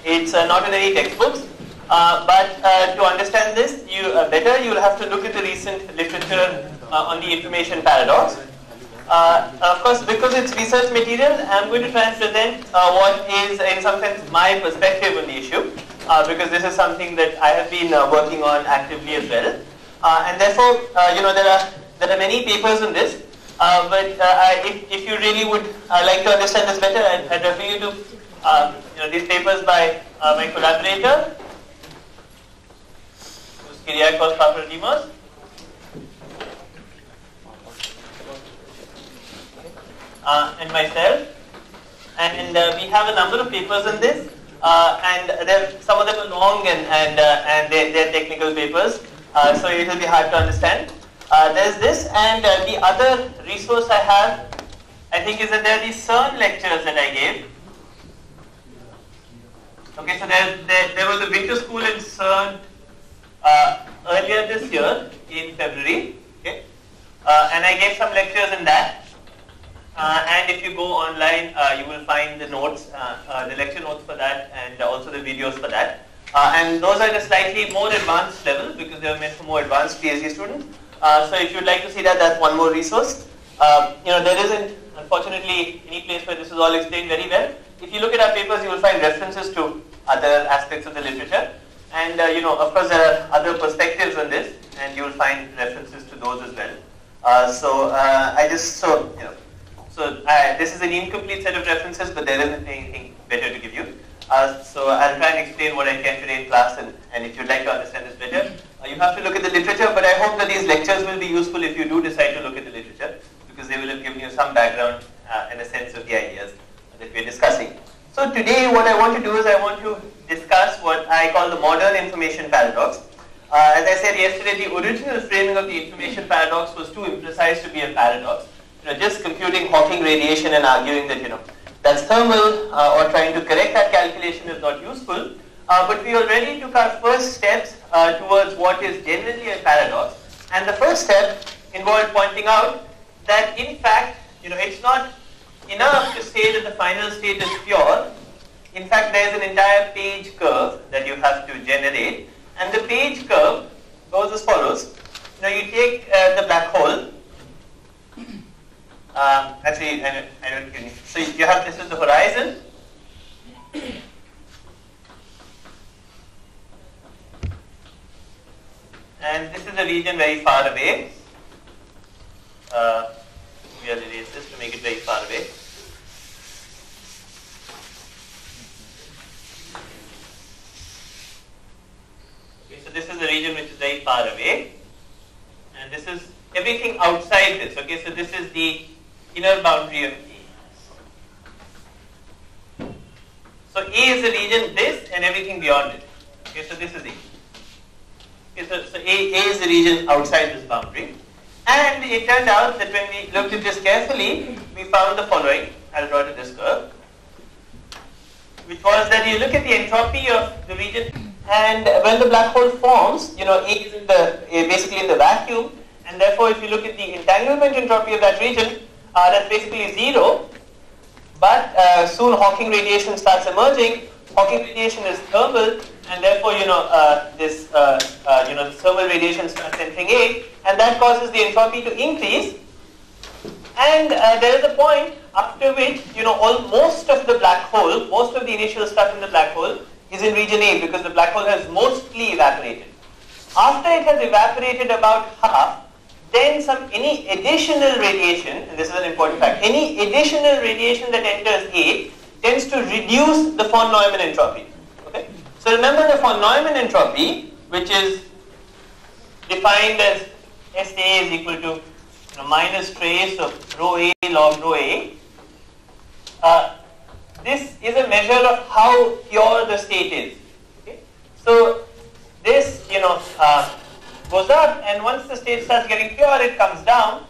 It's not in any textbooks. But to understand this better, you will have to look at the recent literature on the information paradox. Of course, because it's research material, I'm going to try and present what is, in some sense, my perspective on the issue, because this is something that I have been working on actively as well. And therefore, there are many papers on this. But if you really would like to understand this better, I'd refer you to these papers by my collaborator, Kyriakos Papadimos, and myself. And we have a number of papers on this, and some of them are long and they're technical papers, so it will be hard to understand. There's this, and the other resource I have, I think, is that there are these CERN lectures that I gave. Okay, so there was a winter school in CERN earlier this year in February. Okay, and I gave some lectures in that. And if you go online, you will find the notes, the lecture notes for that, and also the videos for that. And those are at a slightly more advanced level because they are meant for more advanced PhD students. So if you'd like to see that, that's one more resource. There isn't, unfortunately, any place where this is all explained very well. If you look at our papers, you will find references to other aspects of the literature. And, of course, there are other perspectives on this, and you will find references to those as well. This is an incomplete set of references, but there isn't anything better to give you. So I'll try and explain what I can today in class, and if you'd like to understand this better, you have to look at the literature, but I hope that these lectures will be useful if you do decide to look at the literature, because they will have given you some background and a sense of the ideas that we're discussing. So today what I want to do is I want to discuss what I call the modern information paradox. As I said yesterday, the original framing of the information paradox was too imprecise to be a paradox. Just computing Hawking radiation and arguing that, that's thermal or trying to correct that calculation is not useful. But we already took our first steps towards what is generally a paradox. And the first step involved pointing out that, in fact, it's not enough to say that the final state is pure. In fact, there is an entire page curve that you have to generate. And the page curve goes as follows. You take the black hole. Actually, I don't get it. So you have, this is the horizon. And this is a region very far away. We will erase this to make it very far away. Okay, so this is a region which is very far away. And this is everything outside this. Okay, so this is the inner boundary of A. So A is the region, this, and everything beyond it. Okay, so this is A. Okay, so A is the region outside this boundary. And it turned out that when we looked at this carefully, we found the following. I'll draw to this curve. Which was that you look at the entropy of the region, and when the black hole forms, A is basically in the vacuum, and therefore if you look at the entanglement entropy of that region, that's basically 0. But soon Hawking radiation starts emerging. Hawking radiation is thermal, and therefore this the thermal radiation starts entering A, and that causes the entropy to increase. And there is a point after which most of the black hole, most of the initial stuff in the black hole is in region A, because the black hole has mostly evaporated. After it has evaporated about half, then any additional radiation, and this is an important fact, any additional radiation that enters A tends to reduce the von Neumann entropy. Okay? So remember the von Neumann entropy, which is defined as SA is equal to minus trace of rho A log rho A. This is a measure of how pure the state is. Okay? So this, goes up, and once the state starts getting pure, it comes down.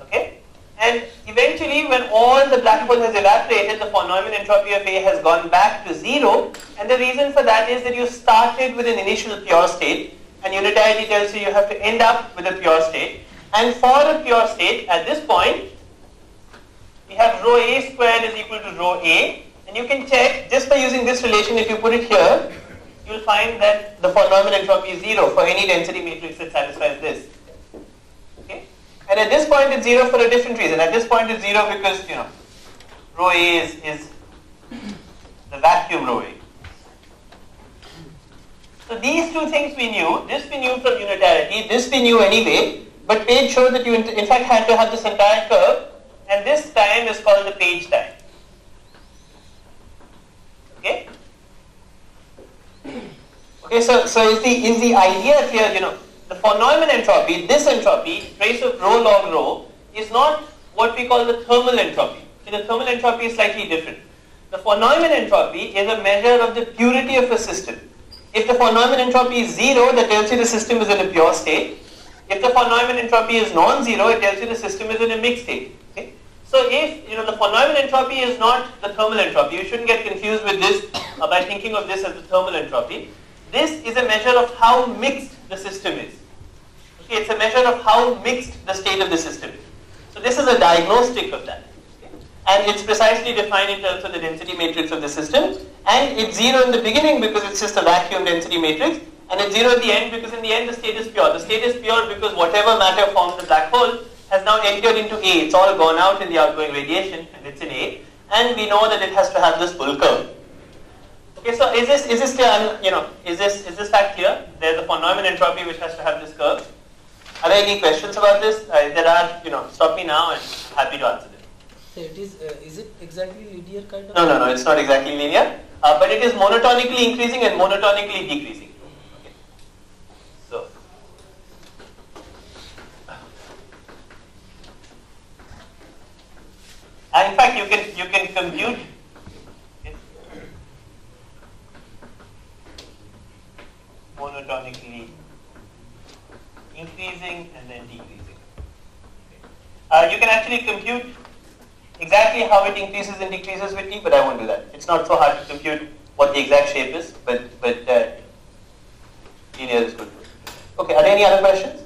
Okay? And eventually, when all the black hole has evaporated, the von Neumann entropy of A has gone back to 0. And the reason for that is that you started with an initial pure state, and unitarity tells you have to end up with a pure state. And for a pure state, at this point, we have rho A squared is equal to rho A, And you can check just by using this relation. If you put it here, you will find that the polynomial entropy is 0 for any density matrix that satisfies this. Okay? And at this point it's 0 for a different reason. At this point it's 0 because, rho A is the vacuum rho A. So these two things we knew. This we knew from unitarity. This we knew anyway. But Page showed that you in fact had to have this entire curve. And this time is called the Page time. Okay? Okay, so is the idea here, the von Neumann entropy, this entropy, trace of rho log rho, is not what we call the thermal entropy. See, the thermal entropy is slightly different. The von Neumann entropy is a measure of the purity of a system. If the von Neumann entropy is 0, that tells you the system is in a pure state. If the von Neumann entropy is non-zero, it tells you the system is in a mixed state. Okay? So if the von Neumann entropy is not the thermal entropy, you shouldn't get confused with this by thinking of this as the thermal entropy. This is a measure of how mixed the system is. Okay, it's a measure of how mixed the state of the system is. So this is a diagnostic of that. Okay? And it's precisely defined in terms of the density matrix of the system. And it's 0 in the beginning because it's just a vacuum density matrix. And it's 0 at the end because in the end the state is pure. The state is pure because whatever matter forms the black hole has now entered into A. It's all gone out in the outgoing radiation and it's in A. And we know that it has to have this full curve. Okay, so is this clear? Is this fact clear? There's a von Neumann entropy which has to have this curve. Are there any questions about this? There are, stop me now and I'm happy to answer them. So it is it exactly linear kind of? No, it's not exactly linear. But it is monotonically increasing and monotonically decreasing. Okay. So, and in fact, you can compute. Monotonically increasing and then decreasing. Okay. You can actually compute exactly how it increases and decreases with T, but I won't do that. It's not so hard to compute what the exact shape is, but linear is good. Okay, are there any other questions?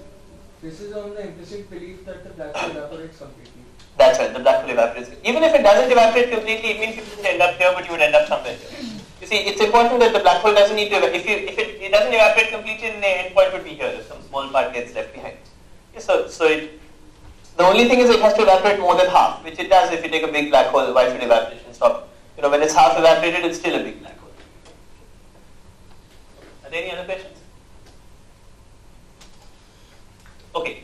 This is on the implicit belief that the black hole evaporates completely. That's right, the black hole evaporates. Even if it doesn't evaporate completely, it means you wouldn't end up here, but you would end up somewhere here. You see, it's important that the black hole doesn't need to, if it doesn't evaporate completely, then the end point would be here. Some small part gets left behind. Okay, the only thing is it has to evaporate more than half, which it does if you take a big black hole. Why should evaporation stop? When it's half evaporated, it's still a big black hole. Are there any other questions? Okay.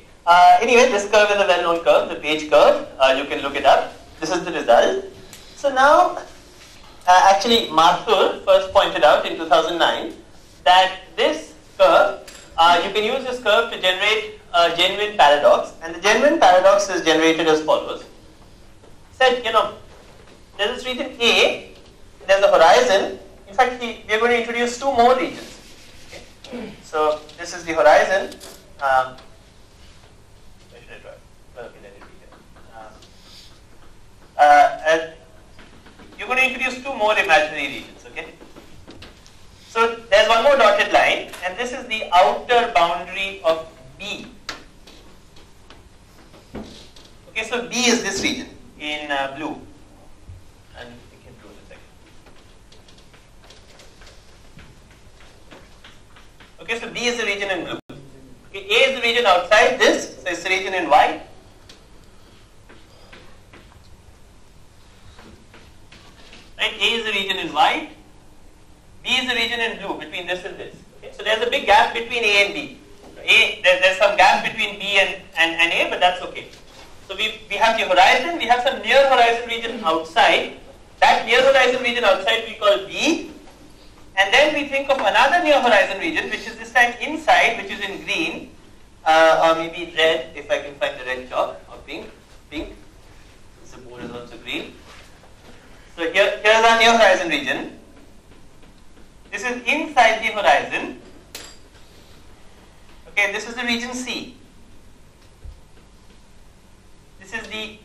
Anyway, this curve is a well-known curve, the Page curve. You can look it up. This is the result. So now, actually, Mathur first pointed out in 2009 that this curve, you can use this curve to generate a genuine paradox, and the genuine paradox is generated as follows. Said, there's this region A, there's a horizon. In fact, we are going to introduce two more regions. Okay? So this is the horizon. Where should I draw? Okay, let it be here. And you're going to introduce two more imaginary regions. Okay. So there's one more dotted line, and this is the outer boundary of B. Okay, so B is this region in blue, and we can draw this again. Okay, so B is the region in blue. Okay, A is the region outside this, so it's the region in white. Right, A is the region in white. B is the region in blue between this and this. Okay, so there's a big gap between A and B. There's some gap between B and A, but that's okay. So we have the horizon, we have some near horizon region outside. That near horizon region outside we call B. And then we think of another near horizon region, which is this time inside, which is in green, or maybe red, if I can find the red chalk, or pink. The board is also green. So here's our near horizon region. This is inside the horizon. Okay, this is the region C. This is the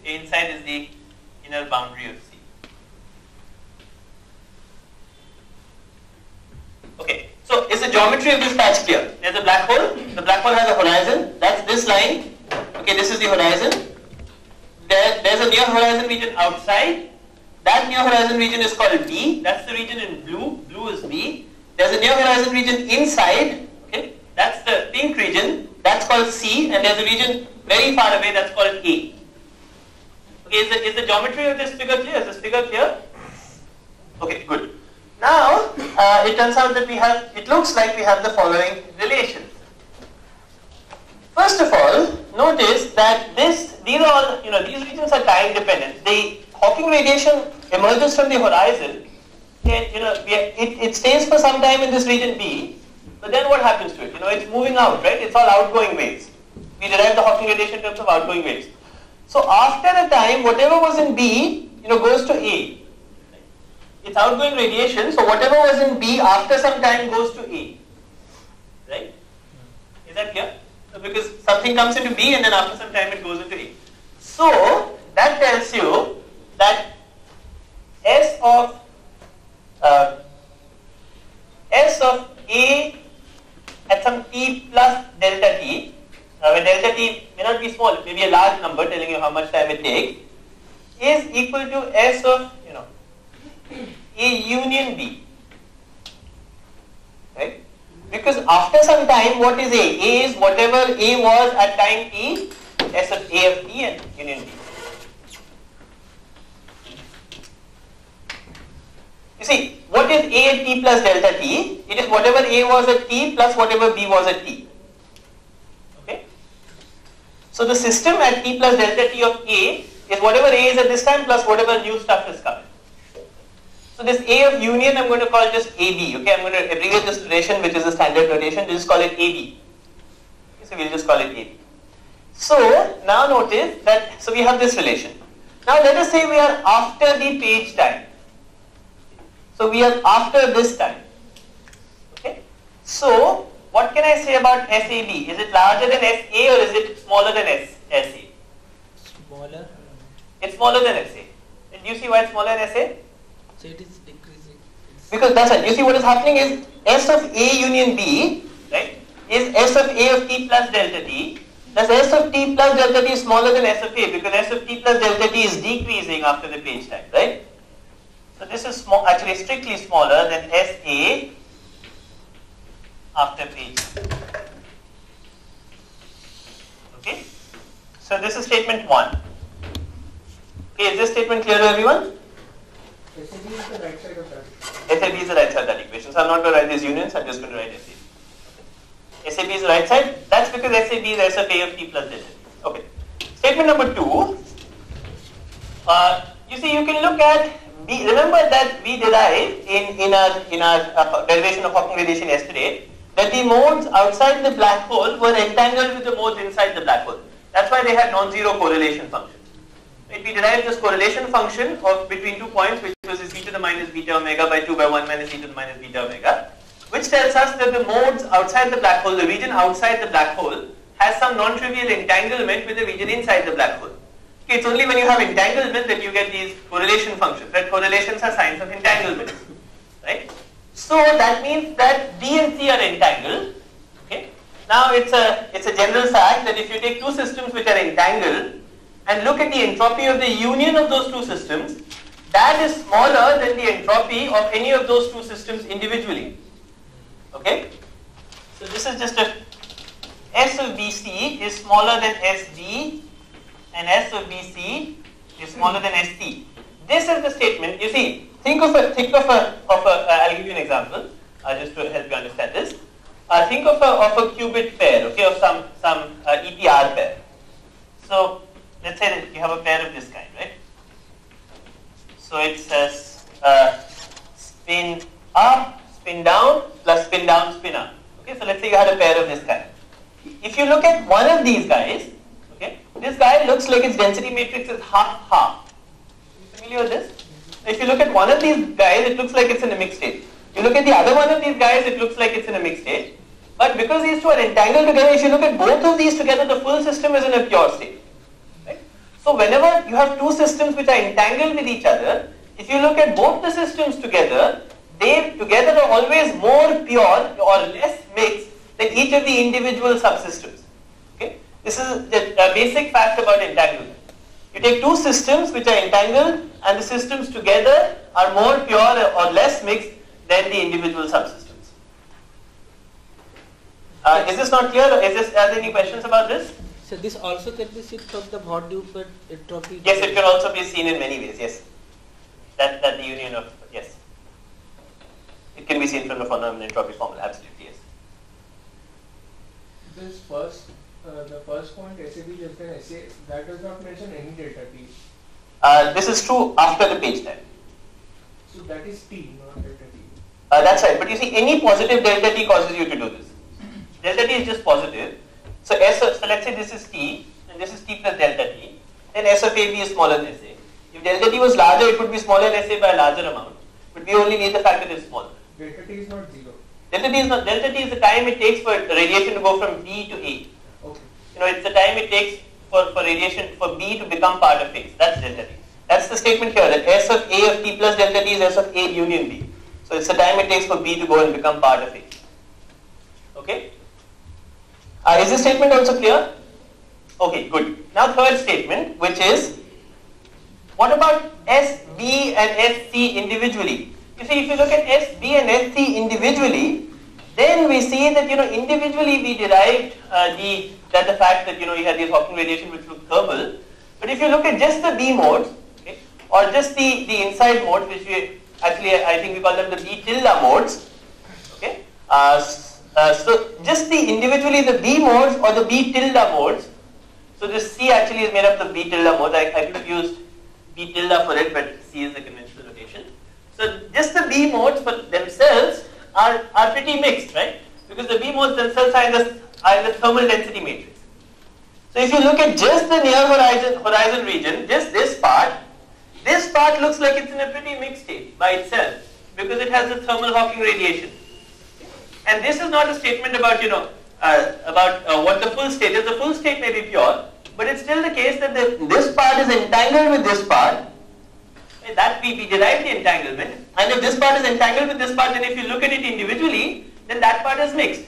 inside is the inner boundary of C. Okay, so is the geometry of this patch clear? There's a black hole. The black hole has a horizon. That's this line. Okay, this is the horizon. There's a near horizon region outside, That near horizon region is called B. That's the region in blue. Blue is B. There's a near horizon region inside. Okay, that's the pink region. That's called C. And there's a region very far away. That's called A. Okay, is the geometry of this figure clear? Is this figure clear? Okay, good. Now it turns out that we have. It looks like we have the following relations. First of all, notice that these regions are time dependent. The Hawking radiation emerges from the horizon, and it stays for some time in this region B. But then what happens to it? It's moving out, right? It's all outgoing waves. We derive the Hawking radiation in terms of outgoing waves. So after a time, whatever was in B, goes to A. It's outgoing radiation. So whatever was in B after some time goes to A. Right? Is that clear? Because something comes into B and then after some time it goes into A. So that tells you that S of A at some t plus delta t, where delta t may not be small, it may be a large number telling you how much time it takes, is equal to S of A union B. Right? Because after some time, what is A? A is whatever A was at time t, S of A of t and union B. You see, what is A at t plus delta t? It is whatever A was at t plus whatever B was at t. Okay? So the system at t plus delta t of A is whatever A is at this time plus whatever new stuff is coming. So this A of union I'm going to call just AB. Okay, I'm going to abbreviate this notation, which is a standard notation. We'll just call it AB. Okay, so we'll just call it AB. So now notice that, so we have this relation. Now let us say we are after the page time. So we are after this time. Okay. So what can I say about SAB? Is it larger than SA or is it smaller than SA? Smaller. It's smaller than SA. And do you see why it's smaller than SA? So it is decreasing. Because that's right. You see what is happening is S of A union B, right, is S of A of t plus delta t. Thus S of t plus delta t is smaller than S of A because S of t plus delta t is decreasing after the page time, right? So this is actually strictly smaller than SA after page time. Okay? So this is statement 1. Okay, is this statement clear to everyone? SAB is the right side of that. SAB is the right side of that equation. So I'm not going to write these unions, I'm just going to write SAB. Okay. SAB is the right side. That's because SAB is S of A of t plus delta t. Okay. Statement number 2. You see, you can look at B. Remember that we derived in our derivation of Hawking radiation yesterday that the modes outside the black hole were entangled with the modes inside the black hole. That's why they had non-zero correlation functions. Right? We derived this correlation function of between 2 points, which was e to the minus beta omega by 2 by 1 minus e to the minus beta omega, which tells us that the modes outside the black hole, the region outside the black hole, has some non-trivial entanglement with the region inside the black hole. Okay, it's only when you have entanglement that you get these correlation functions. Right? Correlations are signs of entanglement. Right? So that means that B and C are entangled. Okay? Now it's a general fact that if you take two systems which are entangled and look at the entropy of the union of those two systems, that is smaller than the entropy of any of those two systems individually. Okay? So this is just a S of BC is smaller than SD and S of BC is smaller than SC. This is the statement. You see, think of a I'll give you an example just to help you understand this. Think of a qubit pair, okay, of some EPR pair. So let's say that you have a pair of this kind, right? So it says spin up, spin down, plus spin down, spin up. Okay, so let's say you had a pair of this kind. If you look at one of these guys, okay, this guy looks like its density matrix is half-half. Are you familiar with this? If you look at one of these guys, it looks like it's in a mixed state. You look at the other one of these guys, it looks like it's in a mixed state. But because these two are entangled together, if you look at both of these together, the full system is in a pure state. Right? So whenever you have two systems which are entangled with each other, if you look at both the systems together, they together are always more pure or less mixed than each of the individual subsystems. Okay? This is a basic fact about entanglement. You take two systems which are entangled and the systems together are more pure or less mixed than the individual subsystems. Is this not clear? Are there any questions about this? So this also can be seen from the von Neumann entropy. Yes, it can also be seen in many ways. Yes, that the union of yes, it can be seen from the von Neumann entropy formula. Absolutely, yes. This first, the first point SAB less than SA, that does not mention any delta T. This is true after the page time. So that is T, not delta T. That's right. But you see, any positive delta T causes you to do this. Delta T is just positive. So so let's say this is T, and this is T plus delta T. Then S of AB is smaller than SA. If delta T was larger, it would be smaller than SA by a larger amount. But we only need the fact that it's smaller. Delta T is not 0. Delta T is not. Delta T is the time it takes for radiation to go from B to A. Okay. You know, it's the time it takes for radiation for B to become part of phase. That's delta T. That's the statement here, that S of A of T plus delta T is S of A union B. So it's the time it takes for B to go and become part of A. Okay? Is this statement also clear? Okay, good. Now third statement, which is, what about SB and SC individually? You see, if you look at SB and SC individually, then we see that, you know, individually we derived the fact that, you know, you had this Hawking radiation which was thermal. But if you look at just the B modes, okay, or just the inside modes, which we actually, I think we call them the B tilde modes, okay. So just individually the B modes or the B tilde modes. So this C actually is made up of B tilde modes. I could have used B tilde for it, but C is the conventional notation. So just the B modes for themselves are pretty mixed, right? Because the B modes themselves are in the thermal density matrix. So if you look at just the near horizon region, just this part looks like it's in a pretty mixed state by itself because it has the thermal Hawking radiation. And this is not a statement about, you know, what the full state is. The full state may be pure, but it's still the case that this part is entangled with this part. That we derive the entanglement, and if this part is entangled with this part, then if you look at it individually, then that part is mixed.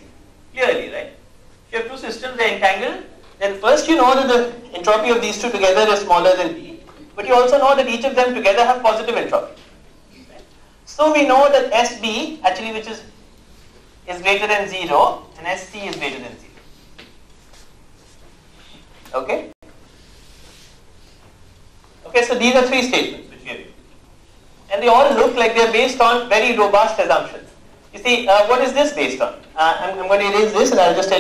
Clearly, right? If you have two systems, they are entangled, then first you know that the entropy of these two together is smaller than T, but you also know that each of them together have positive entropy. Right? So we know that SB actually, which is greater than 0, and SC is greater than 0. Okay? Okay, so these are three statements which we have used. And they all look like they are based on very robust assumptions. You see, what is this based on? I'm going to erase this and I'll just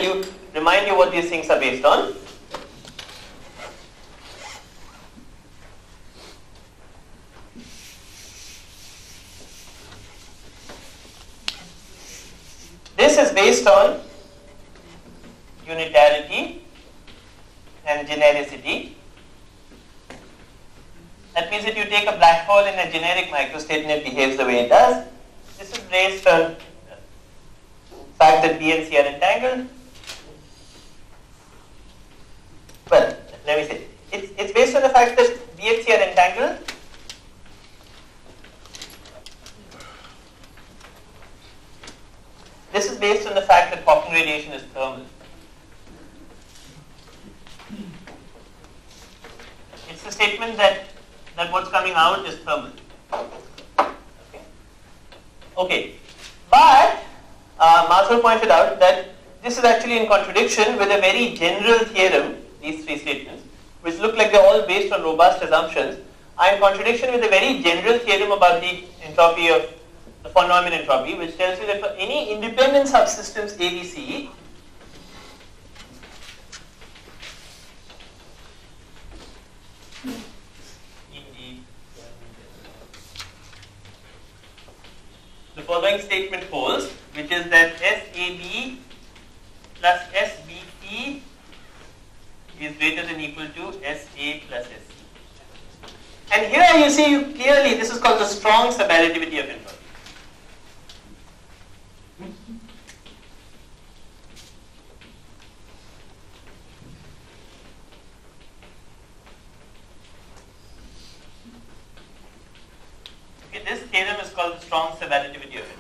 remind you what these things are based on. This is based on unitarity and genericity. That means that you take a black hole in a generic microstate and it behaves the way it does. This is based on the fact that B and C are entangled. Well, let me say, it's based on the fact that B and C are entangled. This is based on the fact that Hawking radiation is thermal. It's a statement that what's coming out is thermal. Okay. But Mathur pointed out that this is actually in contradiction with a very general theorem, these three statements, which look like they're all based on robust assumptions, are in contradiction with a very general theorem about the entropy of the von Neumann entropy, which tells you that for any independent subsystems ABC, the following statement holds, which is that SAB plus SBC is greater than or equal to SA plus SC. And here you see clearly this is called the strong suballitivity of entropy. This theorem is called the strong suballitivity of entropy.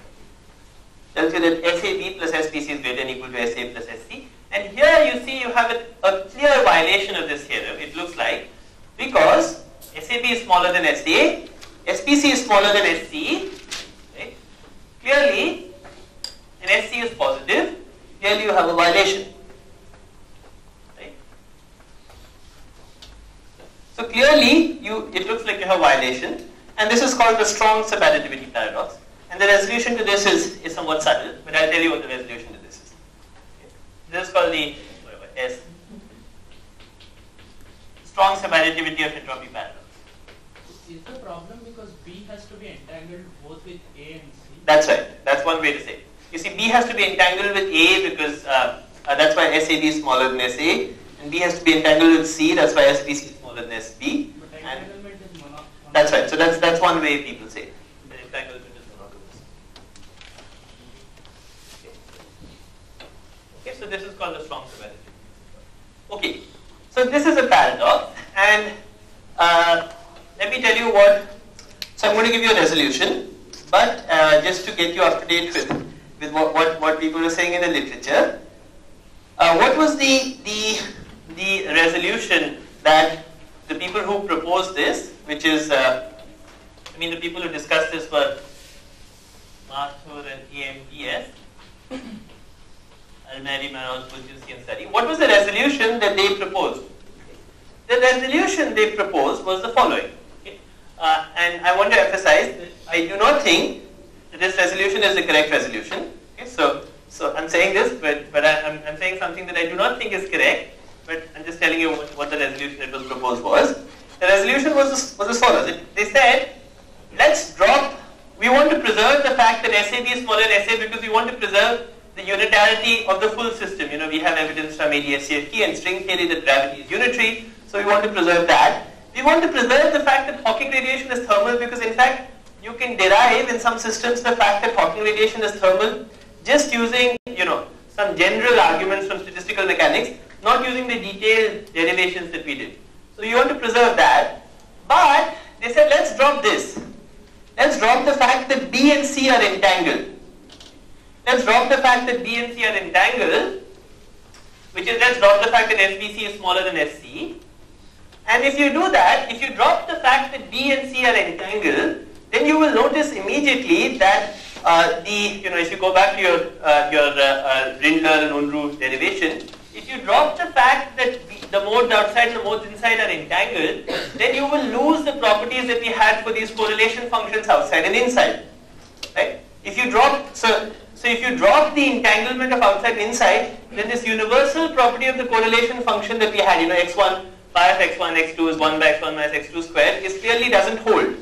Tells you that SAB plus SBC is greater than or equal to SA plus SC. And here you see you have a clear violation of this theorem, it looks like, because SAB SAB is smaller than SA, SPC is smaller than SC, right? Clearly, when SC is positive, clearly you have a violation. Right? So clearly, it looks like you have a violation, and this is called the strong subadditivity paradox. And the resolution to this is somewhat subtle, but I'll tell you what the resolution to this is. Okay. This is called the S. Strong subadditivity of entropy paradox. Is the problem because B has to be entangled both with A and C? That's right. That's one way to say it. You see, B has to be entangled with A because that's why SAB is smaller than SA, and B has to be entangled with C. That's why SPC is smaller than SB. But entanglement is monogamous. That's right. So that's one way people say it. The entanglement is monogamous. Okay, so this is called the strong subadditivity. Okay, so this is a paradox, and let me tell you what. So I'm going to give you a resolution, but just to get you up to date with what people are saying in the literature. What was the resolution that the people who proposed this, which is the people who discussed this were Mathur and EMPS, Almeri, Maroz, Bujinski and Sari. What was the resolution that they proposed? The resolution they proposed was the following. Okay? And I want to emphasize that I do not think that this resolution is the correct resolution. Okay? So I'm saying this, but I'm saying something that I do not think is correct, but I'm just telling you what the resolution that was proposed was. The resolution was as follows. They said, we want to preserve the fact that SAB is smaller than SA because we want to preserve the unitarity of the full system. We have evidence from ADS-CFT and string theory that gravity is unitary, so we want to preserve that. We want to preserve the fact that Hawking radiation is thermal because in fact you can derive in some systems the fact that Hawking radiation is thermal just using some general arguments from statistical mechanics, not using the detailed derivations that we did. So you want to preserve that, but they said let's drop this. Let's drop the fact that B and C are entangled. Let's drop the fact that B and C are entangled, which is let's drop the fact that SBC is smaller than SC. And if you do that, if you drop the fact that B and C are entangled, then you will notice immediately that if you go back to your Rindler and Unruh derivation, if you drop the fact that the modes outside and the modes inside are entangled, then you will lose the properties that we had for these correlation functions outside and inside. Right? If you drop so if you drop the entanglement of outside and inside, then this universal property of the correlation function that we had, x1 pi of x1 x2 is 1 by x1 minus x2 squared, clearly doesn't hold.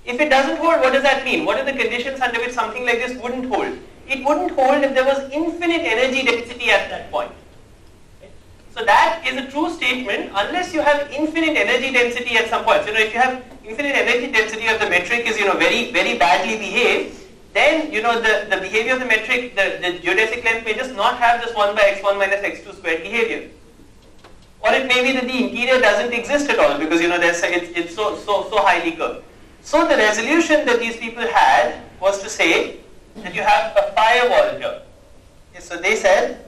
If it doesn't hold, what does that mean? What are the conditions under which something like this wouldn't hold? It wouldn't hold if there was infinite energy density at that point. So that is a true statement unless you have infinite energy density at some point. So, if you have infinite energy density of the metric is very, very badly behaved, then the behavior of the metric, the geodesic length may just not have this 1 by x1 minus x2 squared behavior. Or it may be that the interior doesn't exist at all because it's so highly curved. So the resolution that these people had was to say that you have a firewall here. Okay, so they said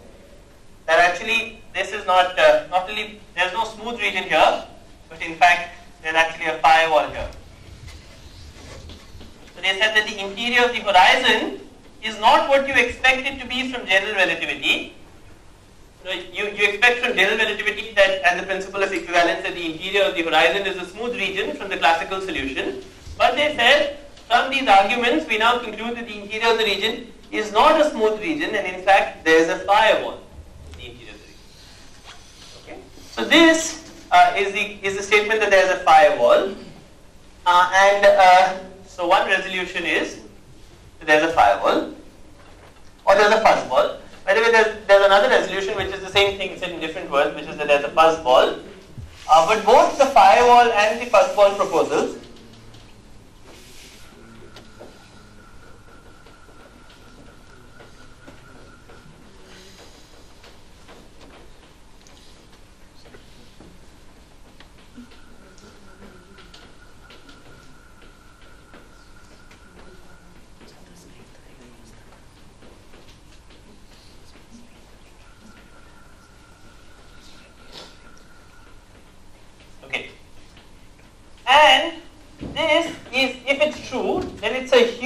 that actually this is not only there's no smooth region here, but in fact there's actually a firewall here. So they said that the interior of the horizon is not what you expect it to be from general relativity. You expect from general relativity that, and the principle of equivalence, that the interior of the horizon is a smooth region from the classical solution. But they said, from these arguments, we now conclude that the interior of the region is not a smooth region, and in fact, there is a firewall in the interior of the region. Okay? So this is the statement that there is a firewall, so one resolution is that there is a firewall, or there is a fuzzball. By the way, there's another resolution which is the same thing said in different words, which is that there's a fuzzball. But both the firewall and the fuzzball proposals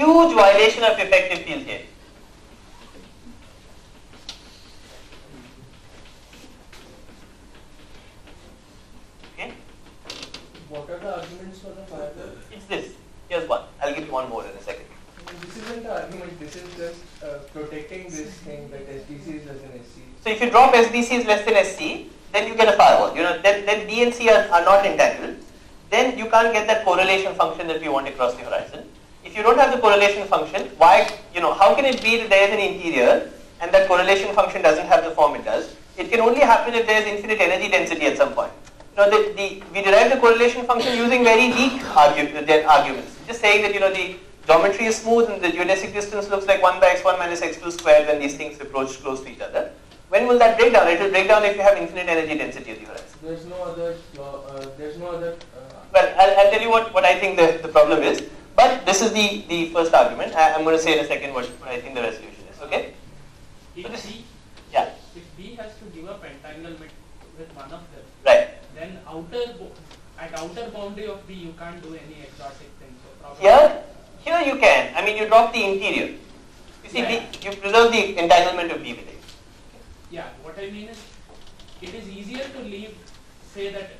huge violation of effective field theory. Okay? What are the arguments for the firewall? It's this. Here's one. I'll give you one more in a second. This isn't the argument, this is just protecting this thing that SBC is less than SC. So if you drop SBC is less than SC, then you get a firewall. Then B and C are not entangled. Then you can't get that correlation function that we want across the horizon. If you don't have the correlation function, how can it be that there is an interior and that correlation function doesn't have the form it does? It can only happen if there is infinite energy density at some point. We derive the correlation function using very weak arguments. Just saying that the geometry is smooth and the geodesic distance looks like 1 by x1 minus x2 squared when these things approach close to each other. When will that break down? It will break down if you have infinite energy density at the horizon. There's no other. Well, I'll tell you what I think the problem is. But this is the first argument. I'm going to say in a second what I think the resolution is. Okay? If B has to give up entanglement with one of them, right? Then at outer boundary of B you can't do any exotic thing. So Here you can. I mean, you drop the interior. You see, you preserve the entanglement of B with it. Yeah, what I mean is, it is easier to leave, say that,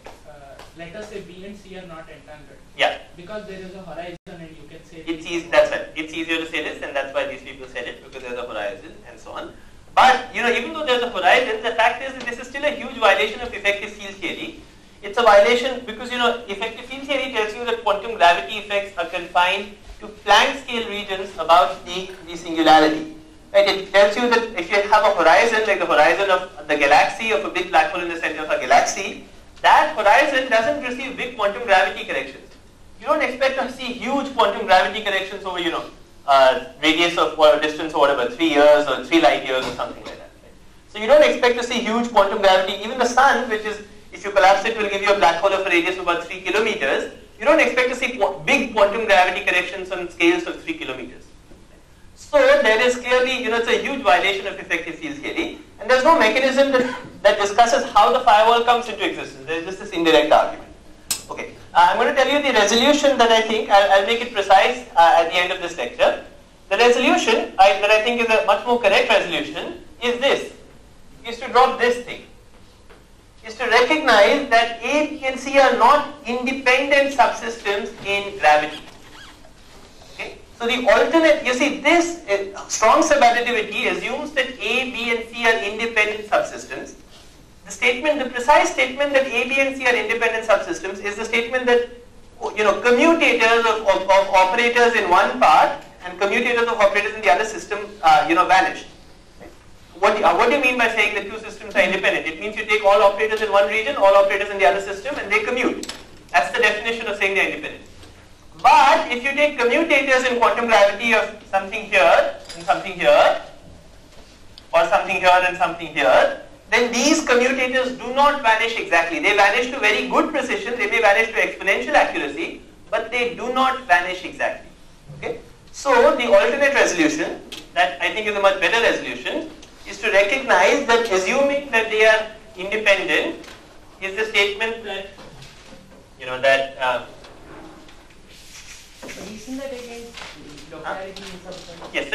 let us say B and C are not entangled. Yeah. Because there is a horizon and you can say... That's right. It's easier to say this, and that's why these people said it, because there's a horizon and so on. But, even though there's a horizon, the fact is that this is still a huge violation of effective field theory. It's a violation because, effective field theory tells you that quantum gravity effects are confined to Planck scale regions about the singularity. Right? It tells you that if you have a horizon, like the horizon of the galaxy, of a big black hole in the center of a galaxy, that horizon doesn't receive big quantum gravity corrections. You don't expect to see huge quantum gravity corrections over, radius of distance or whatever, 3 years or 3 light years or something like that. Right? So you don't expect to see huge quantum gravity. Even the sun, which is, if you collapse it, will give you a black hole of a radius of about 3 kilometers. You don't expect to see big quantum gravity corrections on scales of 3 kilometers. So there is clearly, it's a huge violation of effective field theory, and there's no mechanism that discusses how the firewall comes into existence. There's just this indirect argument. Okay, I'm going to tell you the resolution that I think, I'll make it precise at the end of this lecture. The resolution that I think is a much more correct resolution is this, is to drop this thing, is to recognize that A, B and C are not independent subsystems in gravity. Okay? So the alternate, you see, this strong subadditivity assumes that A, B and C are independent subsystems. The precise statement that A, B and C are independent subsystems is the statement that, commutators of operators in one part and commutators of operators in the other system, vanish. What do you mean by saying that two systems are independent? It means you take all operators in one region, all operators in the other system, and they commute. That's the definition of saying they're independent. But if you take commutators in quantum gravity of something here and something here, or something here and something here, then these commutators do not vanish exactly. They vanish to very good precision, they may vanish to exponential accuracy, but they do not vanish exactly. Okay? So the alternate resolution, that I think is a much better resolution, is to recognize that assuming that they are independent is the statement that, Isn't that against locality assumption? Yes,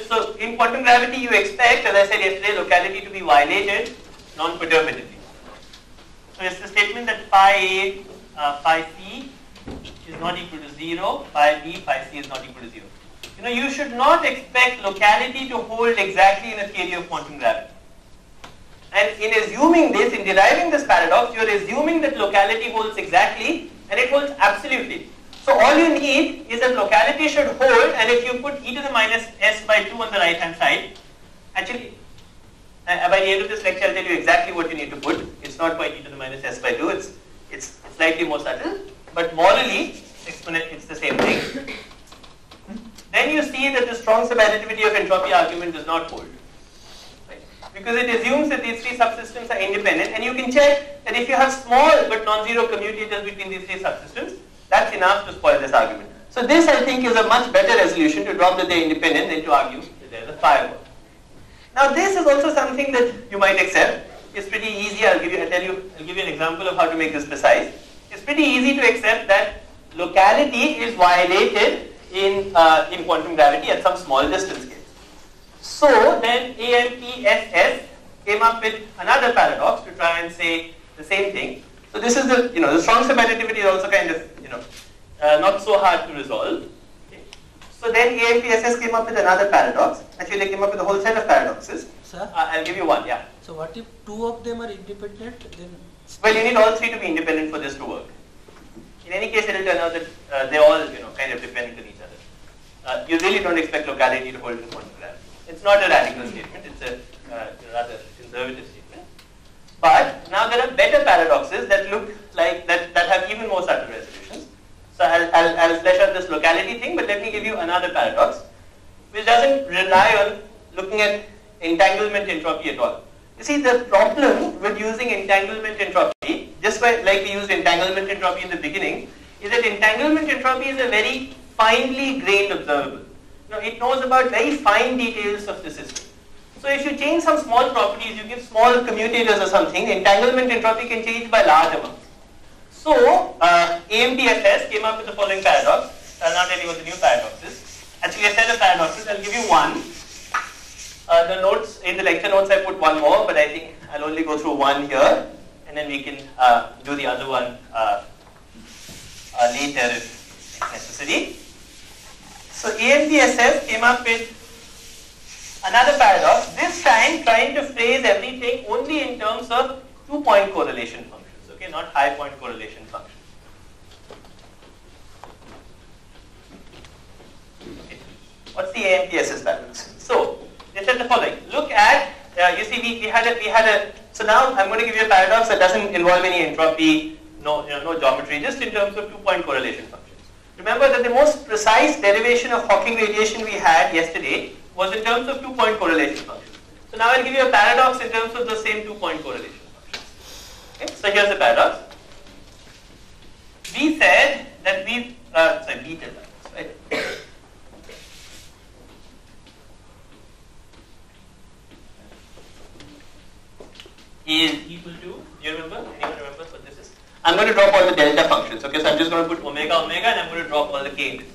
so in quantum gravity you expect, as I said yesterday, locality to be violated non-perturbatively. So it's the statement that phi C is not equal to 0, phi B, phi C is not equal to 0. You should not expect locality to hold exactly in a theory of quantum gravity. And in assuming this, in deriving this paradox, you are assuming that locality holds exactly, and it holds absolutely. So all you need is that locality should hold, and if you put e to the minus s by 2 on the right hand side, actually, by the end of this lecture I'll tell you exactly what you need to put. It's not quite e to the minus s by 2, it's slightly more subtle, but morally, it's the same thing. Then you see that the strong subadditivity of entropy argument does not hold. Right? Because it assumes that these three subsystems are independent, and you can check that if you have small but non-zero commutators between these three subsystems, that's enough to spoil this argument. So this, I think, is a much better resolution to drop that they're independent than to argue that there's a firewall. Now this is also something that you might accept. It's pretty easy. I'll give you an example of how to make this precise. It's pretty easy to accept that locality is violated in quantum gravity at some small distance scale. So then AMPSS came up with another paradox to try and say the same thing. So this is the strong subadditivity is also kind of not so hard to resolve. Okay. So then AMPSS came up with another paradox. Actually, they came up with a whole set of paradoxes. Sir? I'll give you one. Yeah. So what if two of them are independent? Then Well, you need all three to be independent for this to work. In any case, it will turn out that they're all kind of dependent on each other. You really don't expect locality to hold in quantum gravity. It's not a radical statement. It's a rather conservative statement. But now there are better paradoxes that look like that have even more subtle resolutions. So I'll flesh out this locality thing, but let me give you another paradox, which doesn't rely on looking at entanglement entropy at all. You see, the problem with using entanglement entropy, just like we used entanglement entropy in the beginning, is that entanglement entropy is a very finely grained observable. It knows about very fine details of the system. So if you change some small properties, you give small commutators or something, entanglement entropy can change by large amounts. So AMPSS came up with the following paradox. I'll now tell you what the new paradox is. Actually, a set of paradoxes. I'll give you one. The notes in the lecture notes I put one more, but I think I'll only go through one here, and then we can do the other one later if necessary. So AMPSS came up with another paradox, this time trying to phrase everything only in terms of 2-point correlation functions, okay, not high-point correlation functions. Okay. What's the AMPSS paradox? So they said the following. Look at, you see, we had a. So now I'm going to give you a paradox that doesn't involve any entropy, no geometry, just in terms of 2-point correlation functions. Remember that the most precise derivation of Hawking radiation we had yesterday was in terms of 2-point correlation functions. So now I'll give you a paradox in terms of the same 2-point correlation functions. Okay? So here's the paradox. We said that we did that, right? Is equal to, do you remember? Anyone remembers what this is? I'm going to drop all the delta functions, okay? So I'm just going to put omega, and I'm going to drop all the k indices.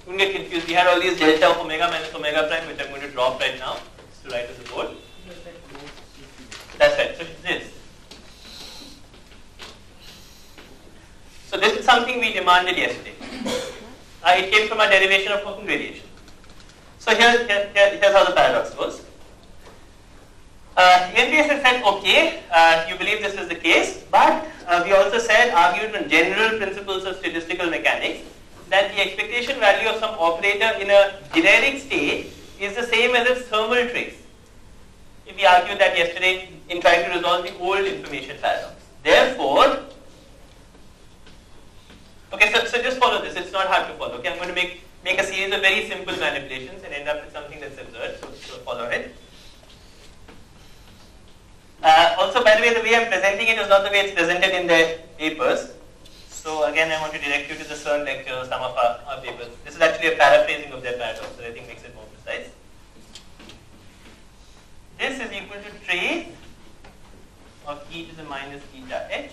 Don't get confused. We had all these delta of omega minus omega prime, which I'm going to drop right now, just to write on the board. That's right. So it's this. So this is something we demanded yesterday. It came from our derivation of Hawking radiation. So here's how the paradox goes. AMPSS said, okay, you believe this is the case, but we also argued on general principles of statistical mechanics that the expectation value of some operator in a generic state is the same as its thermal trace. We argued that yesterday in trying to resolve the old information paradox. Therefore, okay, so just follow this. It's not hard to follow. Okay, I'm going to make a series of very simple manipulations and end up with something that's absurd. So follow it. Also, by the way, the way I'm presenting it is not the way it's presented in the papers. So again, I want to direct you to the CERN lecture, some of our papers. This is actually a paraphrasing of their paradox, so I think makes it more precise. This is equal to trace of e to the minus eta h.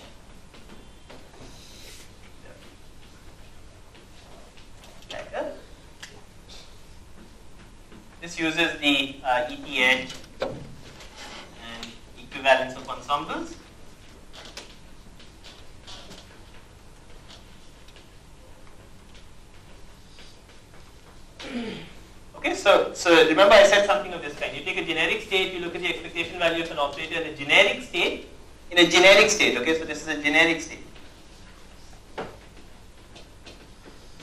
Like that. This uses the ETH and equivalence of ensembles. Okay, so remember I said something of this kind. You take a generic state, you look at the expectation value of an operator in a generic state, okay, so this is a generic state.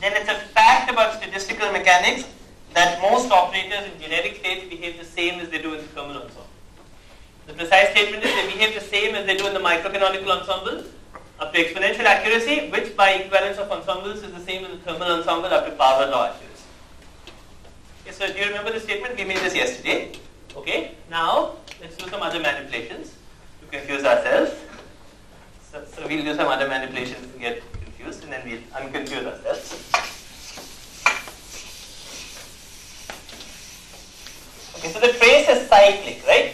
Then it's a fact about statistical mechanics that most operators in generic states behave the same as they do in the thermal ensemble. The precise statement is they behave the same as they do in the microcanonical ensemble up to exponential accuracy, which by equivalence of ensembles is the same as the thermal ensemble up to power law accuracy. Okay, so do you remember the statement? We made this yesterday. Okay, now let's do some other manipulations to confuse ourselves. So we'll do some other manipulations to get confused and then we'll unconfuse ourselves. Okay, so the trace is cyclic, right?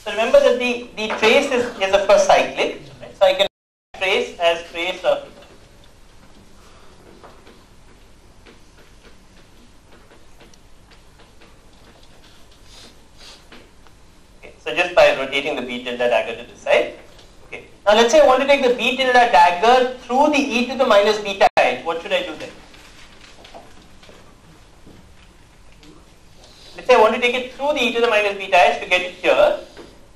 So remember that the trace is of course cyclic. trace as trace of so just by rotating the B tilde dagger to this side. Okay. Now let's say I want to take the B tilde dagger through the e to the minus beta edge. What should I do then? Let's say I want to take it through the e to the minus beta edge to get it here.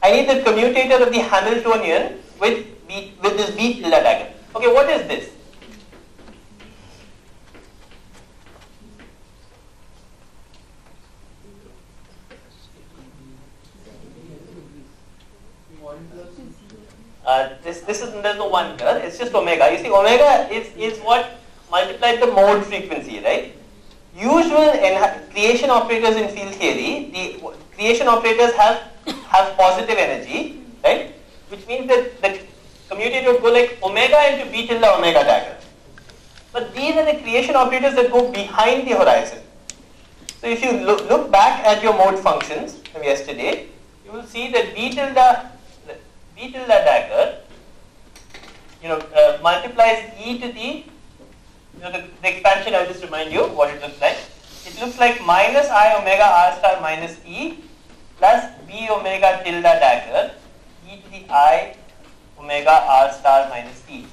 I need the commutator of the Hamiltonian with this B tilde dagger. Okay, what is this? There's no 1 here, it's just omega. You see, omega is what multiplies the mode frequency, right? Usual creation operators in field theory, the creation operators have positive energy, right? Which means that the commutator would go like omega into B tilde omega dagger. But these are the creation operators that go behind the horizon. So if you look back at your mode functions from yesterday, you will see that B tilde dagger, multiplies e to the, the expansion. I'll just remind you what it looks like. It looks like minus I omega r star minus e plus B omega tilde dagger e to the I omega r star minus e.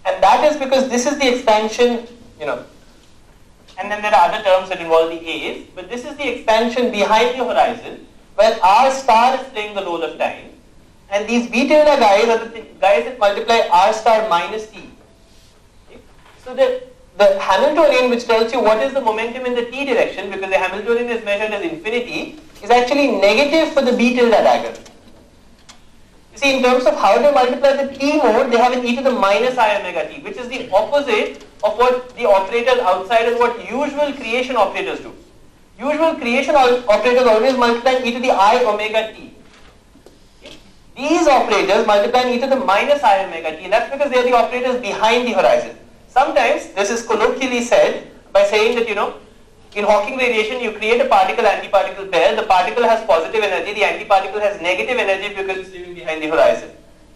And that is because this is the expansion, and then there are other terms that involve the a's, but this is the expansion behind the horizon where r star is playing the role of time. And these B tilde guys are the guys that multiply r star minus t. Okay? So the Hamiltonian, which tells you what is the momentum in the t direction, because the Hamiltonian is measured as infinity, is actually negative for the B tilde dagger. You see, in terms of how to multiply the t mode, they have an e to the minus I omega t, which is the opposite of what the operators outside is what usual creation operators do. Usual creation operators always multiply e to the I omega t. These operators multiply e to the minus I omega t. That's because they are the operators behind the horizon. Sometimes this is colloquially said by saying that, in Hawking radiation, you create a particle-antiparticle pair. The particle has positive energy, the antiparticle has negative energy because it's living behind the horizon.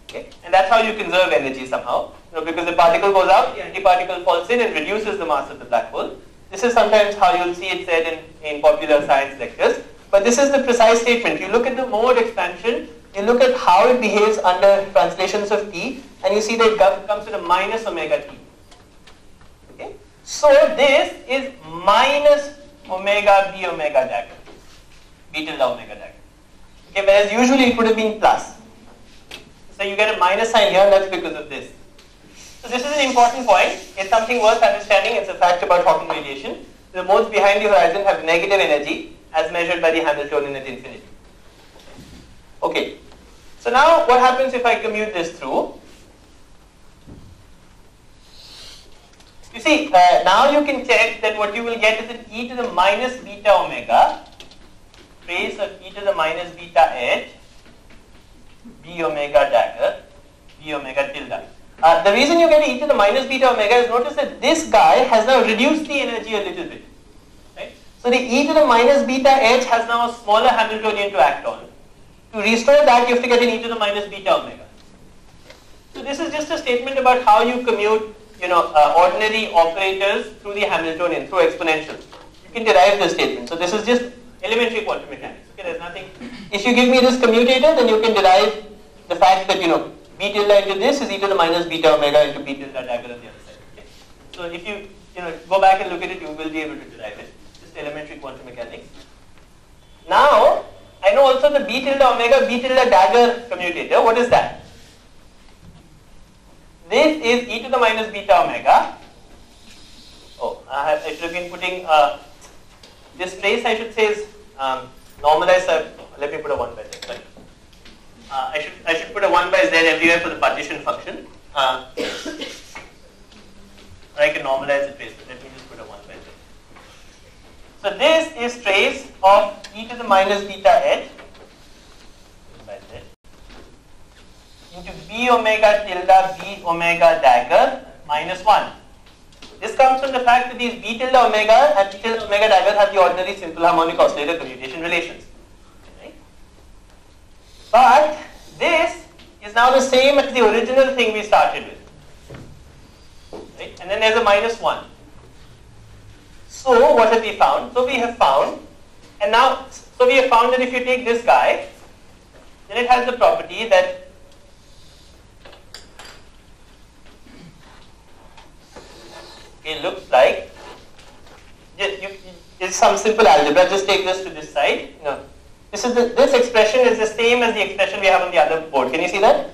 Okay? And that's how you conserve energy somehow. Because the particle goes out, the antiparticle falls in and reduces the mass of the black hole. This is sometimes how you'll see it said in popular science lectures. But this is the precise statement. You look at the mode expansion, you look at how it behaves under translations of t, and you see that it comes with a minus omega t. Okay? So this is minus omega B omega dagger, B tilde omega dagger. Okay, whereas usually it would have been plus. So you get a minus sign here, and that's because of this. So this is an important point. It's something worth understanding. It's a fact about Hawking radiation. The modes behind the horizon have negative energy as measured by the Hamiltonian at infinity. Okay. So now what happens if I commute this through? You see, now you can check that what you will get is an e to the minus beta omega, trace of e to the minus beta edge, B omega dagger, B omega tilde. The reason you get e to the minus beta omega is notice that this guy has now reduced the energy a little bit. Right? So the e to the minus beta edge has now a smaller Hamiltonian to act on. To restore that, you have to get an e to the minus beta omega. So this is just a statement about how you commute, ordinary operators through the Hamiltonian, through exponentials. You can derive this statement. So this is just elementary quantum mechanics. Okay, there's nothing. If you give me this commutator, then you can derive the fact that, B tilde into this is e to the minus beta omega into B tilde dagger on the other side. Okay? So if you, go back and look at it, you will be able to derive it. Just elementary quantum mechanics. Now, I know also the B tilde omega, B tilde dagger commutator. What is that? This is e to the minus beta omega. Oh, I should have been putting this trace, I should say, is normalized. Let me put a 1 by z. Right? I should put a 1 by z everywhere for the partition function. Or I can normalize the trace, but let me just put a 1 by z. So this is trace of e to the minus beta edge by z into B omega tilde B omega dagger minus 1. This comes from the fact that these B tilde omega and B tilde omega dagger have the ordinary simple harmonic oscillator commutation relations. Right? But this is now the same as the original thing we started with. Right? And then there's a minus 1. So what have we found? So we have found, and now, so we have found that if you take this guy, then it has the property that it looks like, it's some simple algebra, just take this to this side. No. This expression is the same as the expression we have on the other board. Can you see that?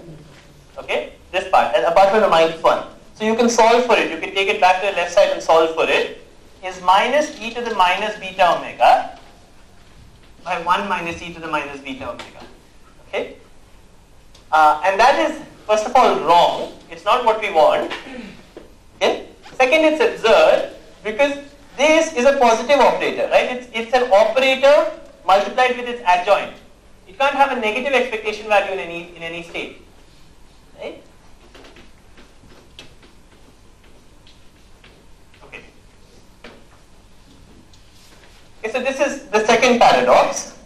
Okay, this part, apart from the minus 1. So you can solve for it. You can take it back to the left side and solve for it. Is minus e to the minus beta omega by 1 minus e to the minus beta omega. Okay? And that is, first of all, wrong. It's not what we want. Okay? Second, it's absurd because this is a positive operator, right? It's an operator multiplied with its adjoint. It can't have a negative expectation value in any state. Right? Okay. Okay, so this is the second paradox.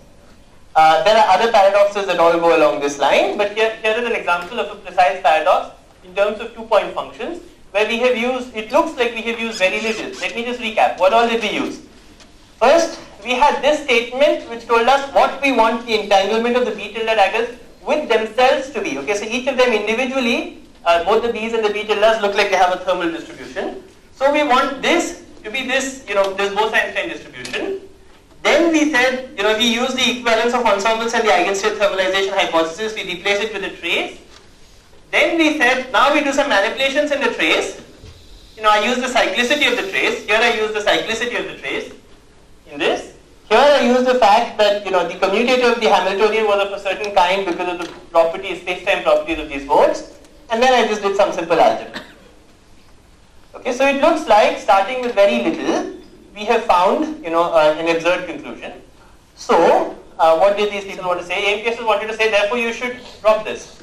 There are other paradoxes that all go along this line, but here is an example of a precise paradox in terms of 2-point functions where we have used, it looks like we have used very little. Let me just recap. What all did we use? First, we had this statement which told us what we want the entanglement of the B tilde daggers with themselves to be. Okay, so each of them individually, both the B's and the B tildes look like they have a thermal distribution. So we want this to be this, this Bose-Einstein distribution. Then we said, we use the equivalence of ensembles and the eigenstate thermalization hypothesis, we replace it with a trace. Then we said, now we do some manipulations in the trace. I use the cyclicity of the trace. Here I use the cyclicity of the trace in this. Here I use the fact that, the commutator of the Hamiltonian was of a certain kind because of the properties, space-time properties of these modes. And then I just did some simple algebra. Okay, so it looks like starting with very little, we have found, an absurd conclusion. So, what did these people want to say? AMPSs wanted to say, therefore you should drop this.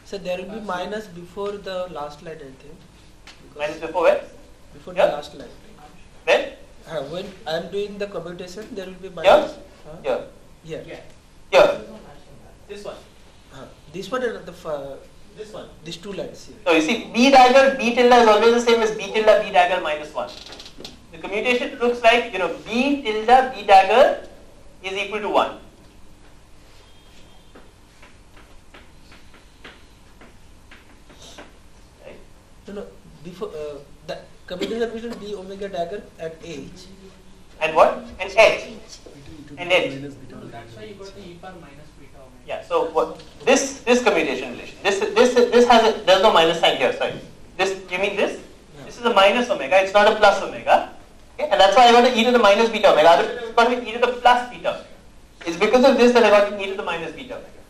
So there will be minus before the last line, I think. Minus before where? Before Yeah. the last line. Where? When I am doing the commutation, there will be minus. Here? Here. Yeah. Here. This one. This one and This one. these two lines here. So you see, B dagger, B tilde is always the same as B tilde, B dagger minus 1. The commutation looks like, B tilde, B dagger is equal to 1. Right? No, before the commutation between B omega dagger at H. And what? And H. And H. So that's why you got the e power minus beta omega. Yeah, so what this commutation relation. This has there's no minus sign here, sorry. You mean this? Yeah. This is a minus omega, it's not a plus omega. Okay? And that's why I got an e to the minus beta omega. Otherwise I got an e to the plus beta omega. It's because of this that I got an e to the minus beta omega.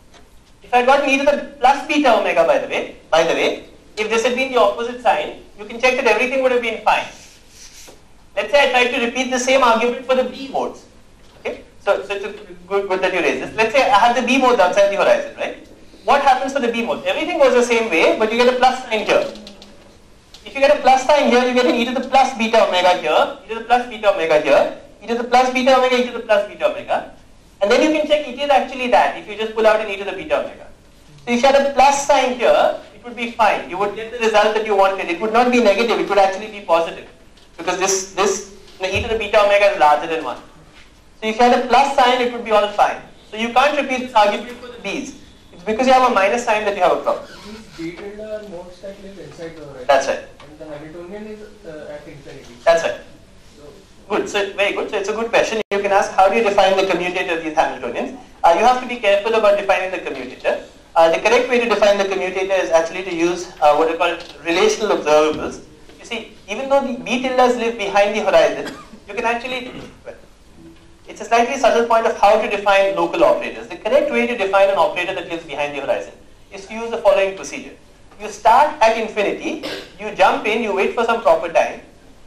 If I got an e to the plus beta omega, by the way, if this had been the opposite sign, you can check that everything would have been fine. Let's say I tried to repeat the same argument for the B modes. Okay? So it's good that you raise this. Let's say I have the B modes outside the horizon, right? What happens for the B modes? Everything goes the same way, but you get a plus sign here. If you get a plus sign here, you get an e to the plus beta omega here, e to the plus beta omega here, e to the plus beta omega, e to the plus beta omega. And then you can check it is actually that if you just pull out an e to the beta omega. So if you had a plus sign here, it would be fine. You would get the result that you wanted. It would not be negative, it would actually be positive. Because this e to the beta omega is larger than 1. So if you had a plus sign, it would be all fine. So you can't repeat this argument for the B's. It's because you have a minus sign that you have a problem. These B tilde are modes that live inside the horizon. That's right. And the Hamiltonian is at infinity. That's right. So, Good. So very good. So it's a good question. You can ask, how do you define the commutator of these Hamiltonians? You have to be careful about defining the commutator. The correct way to define the commutator is actually to use what are called relational observables. You see, even though the B tildes live behind the horizon, you can actually, it's a slightly subtle point of how to define local operators. The correct way to define an operator that lives behind the horizon is to use the following procedure. You start at infinity, you jump in, you wait for some proper time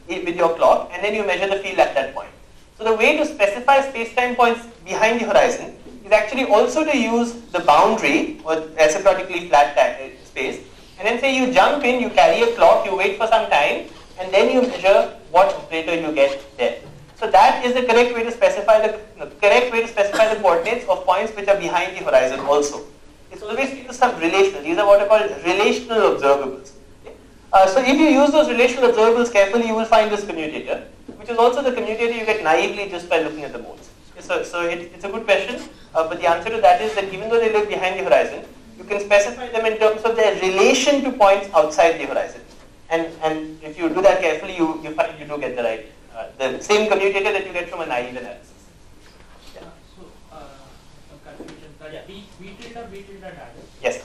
with your clock, and then you measure the field at that point. So the way to specify space-time points behind the horizon is actually also to use the boundary or asymptotically flat space, and then say you jump in, you carry a clock, you wait for some time, and then you measure what operator you get there. So that is the correct way to specify the coordinates of points which are behind the horizon also. It's So we see some relational. These are what are called relational observables. Okay? So if you use those relational observables carefully, you will find this commutator, which is also the commutator you get naively just by looking at the modes. Okay? So it's a good question, but the answer to that is that even though they live behind the horizon, you can specify them in terms of their relation to points outside the horizon. And if you do that carefully, you find you do get the right, the same commutator that you get from a naive analysis. So, some confusion. That B tilde dagger. Yes.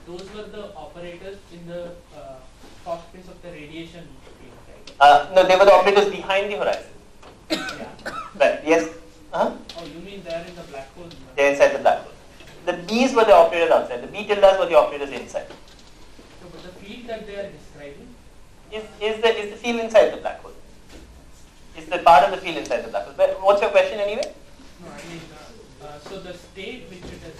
Those were the operators in the cockpits of the radiation field, right? No, they were the operators behind the horizon. Yeah. Right. Yes. Oh, you mean they're in the black hole? They're inside the black hole. The B's were the operators outside. The B tildes were the operators inside. So, but the field that they are describing is the field inside the black hole. Is the part of the field inside the black hole. But what's your question anyway? No, I mean, so the state which it is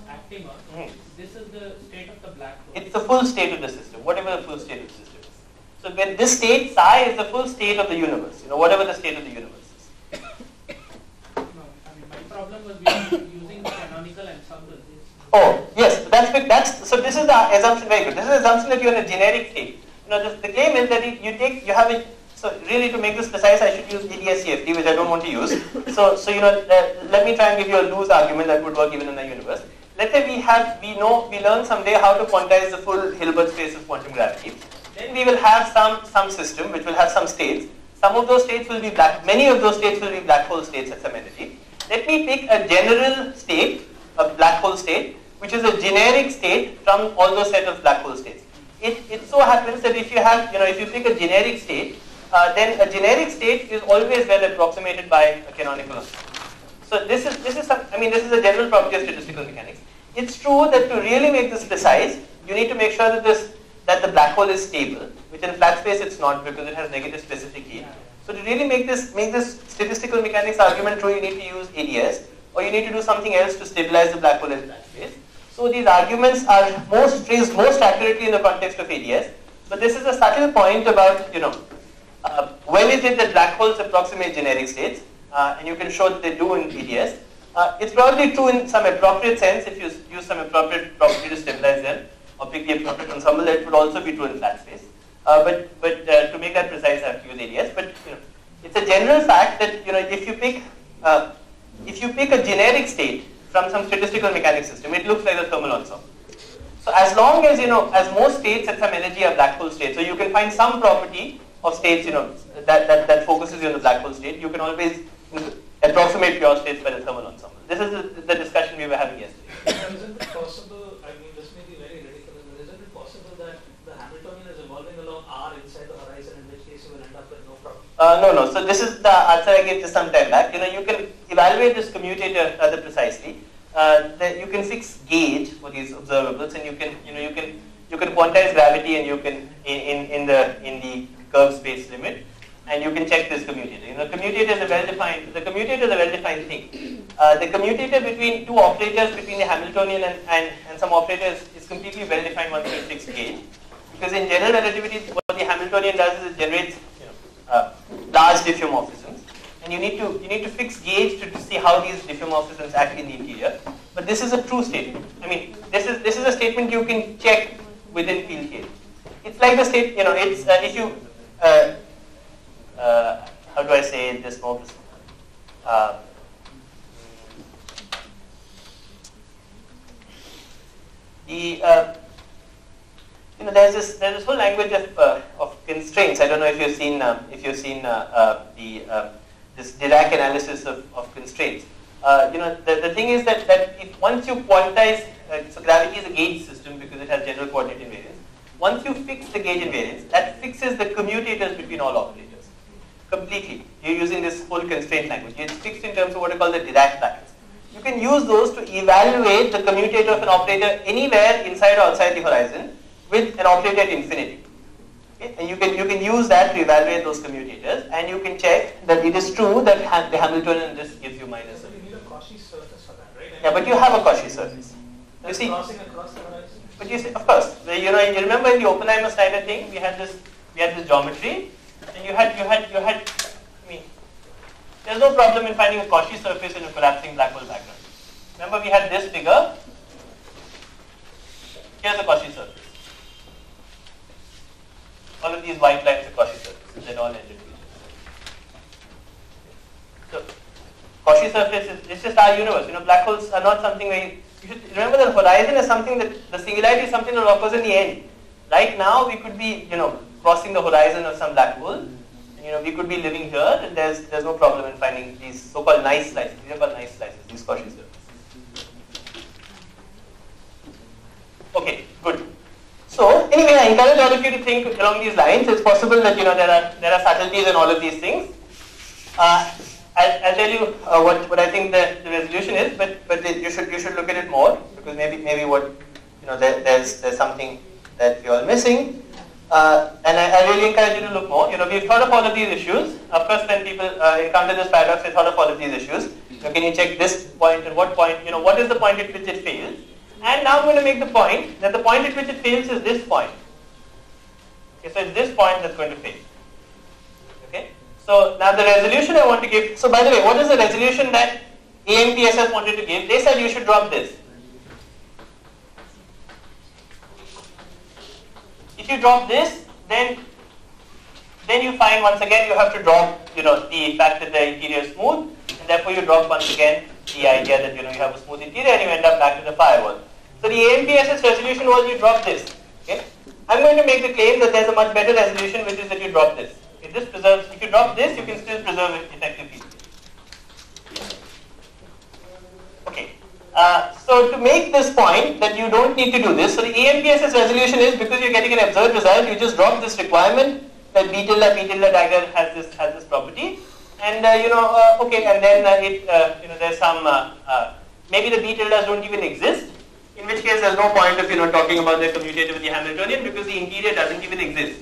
acting on, this is the state of the black hole. It's the full state of the system, whatever the full state of the system is. So when this state, psi, is the full state of the universe, whatever the state of the universe is. No, I mean, my problem was we were using the canonical ensemble. Oh, yes, so this is the assumption, very good. This is the assumption that you're in a generic state. The claim is that you have it. So really, to make this precise, I should use ADS-CFT, which I don't want to use. So let me try and give you a loose argument that would work even in the universe. Let's say we learn someday how to quantize the full Hilbert space of quantum gravity. Then we will have some system which will have some states. Some of those states will be many of those states will be black hole states at some energy. Let me pick a general state, a black hole state, which is a generic state from all those set of black hole states. It so happens that if you pick a generic state, then a generic state is always well approximated by a canonical ensemble. So this is a general property of statistical mechanics. It's true that to really make this precise, you need to make sure that the black hole is stable, which in flat space it's not because it has negative specific heat. So to really make this statistical mechanics argument true, you need to use ADS, or you need to do something else to stabilize the black hole in flat space. So these arguments are phrased most accurately in the context of ADS, but this is a subtle point about when is it that black holes approximate generic states, and you can show that they do in ADS. It's probably true in some appropriate sense if you use some appropriate property to stabilize them, or pick the appropriate ensemble. That would also be true in flat space. But to make that precise, I have to use ADS. But it's a general fact that if you pick a generic state from some statistical mechanics system, it looks like a thermal ensemble. So as long as as most states at some energy are black hole states, so you can find some property of states that focuses you on the black hole state. You can always approximate pure states by the thermal ensemble. This is the discussion we were having yesterday. Isn't it possible, I mean this may be very ridiculous, but isn't it possible that the Hamiltonian is evolving along R inside the horizon, in which case you will end up with no problem? No. So this is the answer I gave just some time back. You can evaluate this commutator rather precisely. You can fix gauge for these observables, and you can quantize gravity, and you can in the curve space limit, and you can check this commutator. The commutator is a well-defined thing. The commutator between two operators, between the Hamiltonian and some operators, is completely well-defined once you fix gauge. Because in general relativity, what the Hamiltonian does is it generates large diffeomorphisms, and you need to fix gauge to see how these diffeomorphisms act in the interior. But this is a true statement. I mean, this is a statement you can check within field theory. It's like the state. It's if you how do I say this more? There's this whole language of constraints. I don't know if you've seen this Dirac analysis of constraints. The thing is that if once you quantize, so gravity is a gauge system because it has general coordinate invariance. Once you fix the gauge invariance, that fixes the commutators between all operators completely. You're using this whole constraint language. It's fixed in terms of what are called the Dirac brackets. You can use those to evaluate the commutator of an operator anywhere inside or outside the horizon with an operator at infinity. Okay? And you can use that to evaluate those commutators, and you can check that it is true that the Hamiltonian this gives you minus. So you need a Cauchy surface for that, right? Yeah, but you have a Cauchy surface. You see, crossing across the horizon. but you see, of course, you remember in the Oppenheimer-Snyder thing, we had this geometry, and you had. I mean, there's no problem in finding a Cauchy surface in a collapsing black hole background. Remember, we had this figure, here's a Cauchy surface. All of these white lines are Cauchy surfaces. They're all ended features. So Cauchy surface is just our universe. Black holes are not something where you should remember that horizon is something that the singularity is something that occurs in the end. Right now we could be crossing the horizon of some black hole. And, we could be living here, and there's no problem in finding these so-called nice slices. These are called nice slices. These Cauchy surfaces. Okay, good. So anyway, I encourage all of you to think along these lines. It's possible that there are subtleties in all of these things. I'll tell you what I think the resolution is, but you should look at it more, because maybe what there's something that you're missing, and I really encourage you to look more. We've thought of all of these issues. Of course, when people encounter this paradox, they thought of all of these issues. Can you check this point and what point? What is the point at which it fails? And now I'm going to make the point that the point at which it fails is this point. Okay, so it's this point that's going to fail. Okay. So now the resolution I want to give. So by the way, what is the resolution that AMPSS wanted to give? They said you should drop this. If you drop this, then you find once again you have to drop the fact that the interior is smooth, and therefore you drop once again the idea that you have a smooth interior and you end up back to the firewall. So the AMPSS resolution was you drop this. Okay, I'm going to make the claim that there's a much better resolution, which is that you drop this. If this preserves, if you drop this, you can still preserve effective field. Okay. So to make this point that you don't need to do this, so the AMPSS resolution is because you're getting an absurd result, you just drop this requirement that B tilde dagger has this property, and okay, and then there's some maybe the B tildes don't even exist, in which case there's no point of talking about the commutative with the Hamiltonian, because the interior doesn't even exist.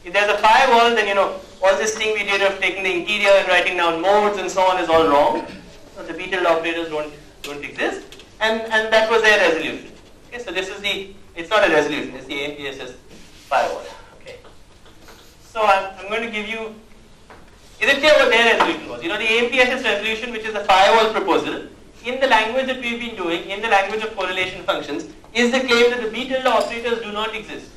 If there's a firewall, then all this thing we did of taking the interior and writing down modes and so on is all wrong. So the B tilde operators don't exist, and that was their resolution. Okay, so this is it's not a resolution, it's the AMPSS firewall. Okay. So I'm going to give you. Is it clear what their resolution was? The AMPSS resolution, which is a firewall proposal, in the language that we've been doing, in the language of correlation functions, is the claim that the B tilde operators do not exist.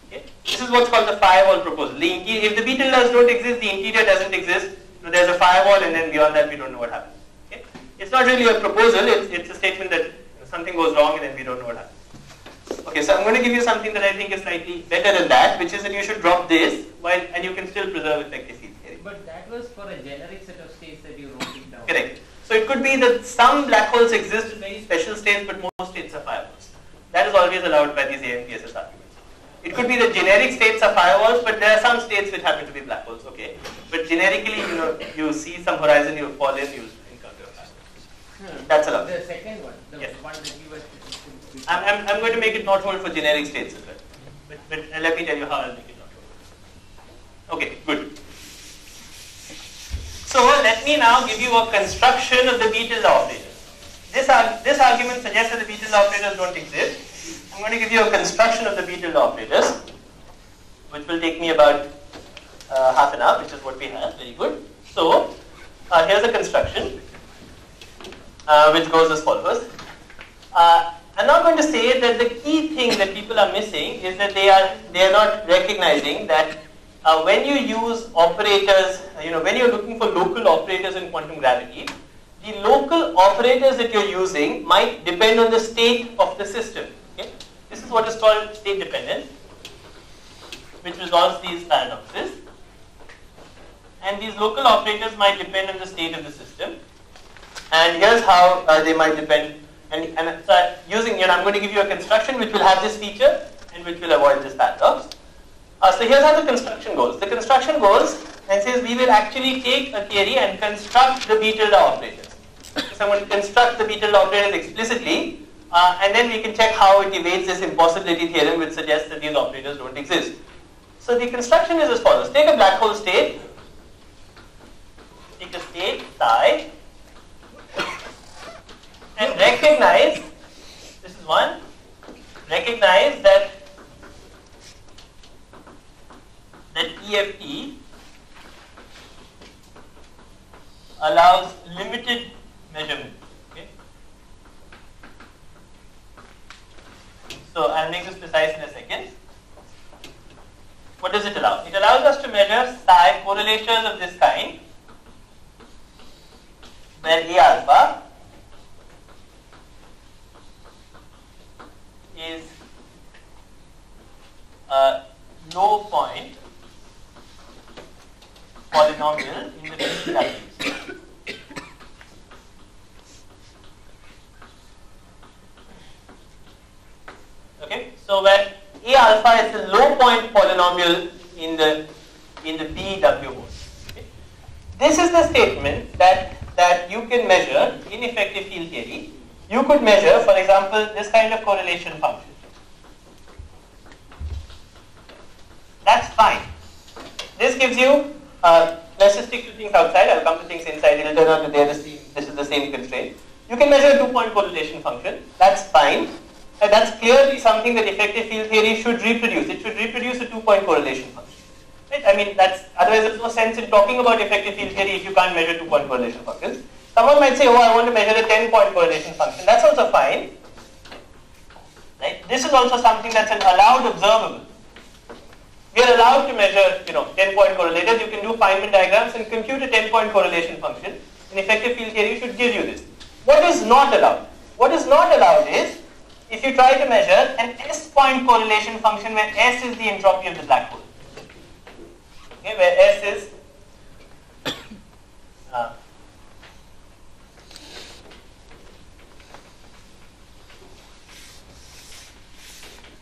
Okay? This is what's called the firewall proposal. If the B tildes don't exist, the interior doesn't exist. There's a firewall, and then beyond that we don't know what happens. Okay? It's not really a proposal, it's a statement that something goes wrong and then we don't know what happens. Okay, so I'm going to give you something that I think is slightly better than that, which is that you should drop this, and you can still preserve effective field theory. But that was for a generic set of states that you wrote it down. Correct. So it could be that some black holes exist in very special states, but most states are firewalls. That is always allowed by these AMPSS arguments. It could be that generic states are firewalls, but there are some states which happen to be black holes. Okay, but generically, you see some horizon, you fall in, you encounter a firewall. That's allowed. The second one, the yes. one that you were. I'm going to make it not hold for generic states as well. But let me tell you how I'll make it not hold. Okay, good. So let me now give you a construction of the B tilde operators. This argument suggests that the B tilde operators don't exist. I'm going to give you a construction of the B tilde operators, which will take me about half an hour, which is what we have. Very good. So here's a construction which goes as follows. I'm not going to say that the key thing that people are missing is that they are not recognizing that when you use operators, when you're looking for local operators in quantum gravity, the local operators that you're using might depend on the state of the system. Okay? This is what is called state dependence, which resolves these paradoxes. And these local operators might depend on the state of the system. And here's how they might depend. And so I'm going to give you a construction which will have this feature and which will avoid this paradox. So here's how the construction goes. The construction goes and says we will actually take a theory and construct the B tilde operators. So I'm going to construct the B tilde operators explicitly, and then we can check how it evades this impossibility theorem which suggests that these operators don't exist. So the construction is as follows. Take a black hole state, take a state psi, and recognize, this is one, recognize that EFT allows limited measurement. Okay? So I'll make this precise in a second. What does it allow? It allows us to measure psi correlators of this kind, where A alpha is a low point polynomial in the P values. Okay, so where A alpha is a low point polynomial in the BW mode. Okay. This is the statement that you can measure in effective field theory. You could measure, for example, this kind of correlation function. That's fine. This gives you, let's just stick to things outside, I'll come to things inside, it'll turn out that this is the same constraint. You can measure a 2-point correlation function, that's fine. That's clearly something that effective field theory should reproduce. It should reproduce a 2-point correlation function. Right? I mean, otherwise there's no sense in talking about effective field theory if you can't measure 2-point correlation functions. Someone might say, oh, I want to measure a 10-point correlation function. That's also fine. Right? This is also something that's an allowed observable. We are allowed to measure, 10-point correlators. You can do Feynman diagrams and compute a 10-point correlation function. And effective field theory should give you this. What is not allowed? What is not allowed is if you try to measure an S-point correlation function where S is the entropy of the black hole. Okay, where S is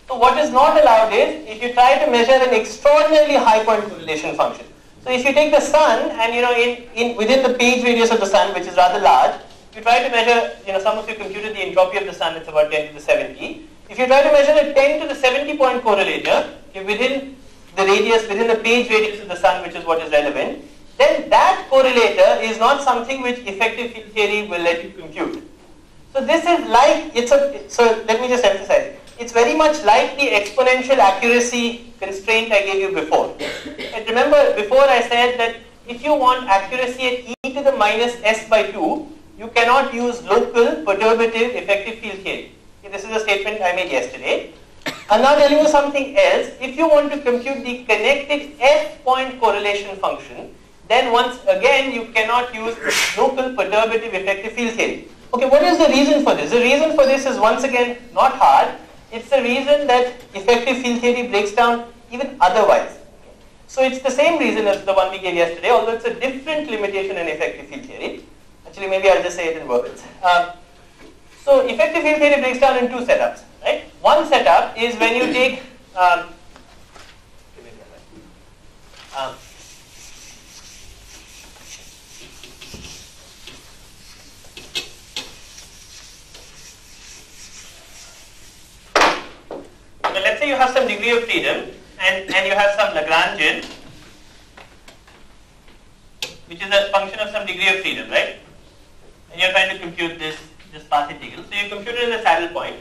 so what is not allowed is if you try to measure an extraordinarily high point correlation function. So if you take the sun and within the page radius of the sun, which is rather large, you try to measure, some of you computed the entropy of the sun, it's about 10 to the 70. If you try to measure a 10 to the 70 point correlator within the radius, within the page radius of the sun, which is what is relevant, then that correlator is not something which effective field theory will let you compute. So this is like, so let me just emphasize, it's very much like the exponential accuracy constraint I gave you before. And remember, before I said that if you want accuracy at e to the minus s by 2, you cannot use local perturbative effective field theory. Okay, this is a statement I made yesterday. I'm now telling you something else. If you want to compute the connected f-point correlation function, then once again you cannot use local perturbative effective field theory. Okay, what is the reason for this? The reason for this is once again not hard. It's the reason that effective field theory breaks down even otherwise. So it's the same reason as the one we gave yesterday, although it's a different limitation in effective field theory. Actually, maybe I'll just say it in words. So effective field theory breaks down in two setups, right? One setup is when you take let's say you have some degree of freedom and you have some Lagrangian, which is a function of some degree of freedom, right? And you're trying to compute this path integral. So you compute it in a saddle point.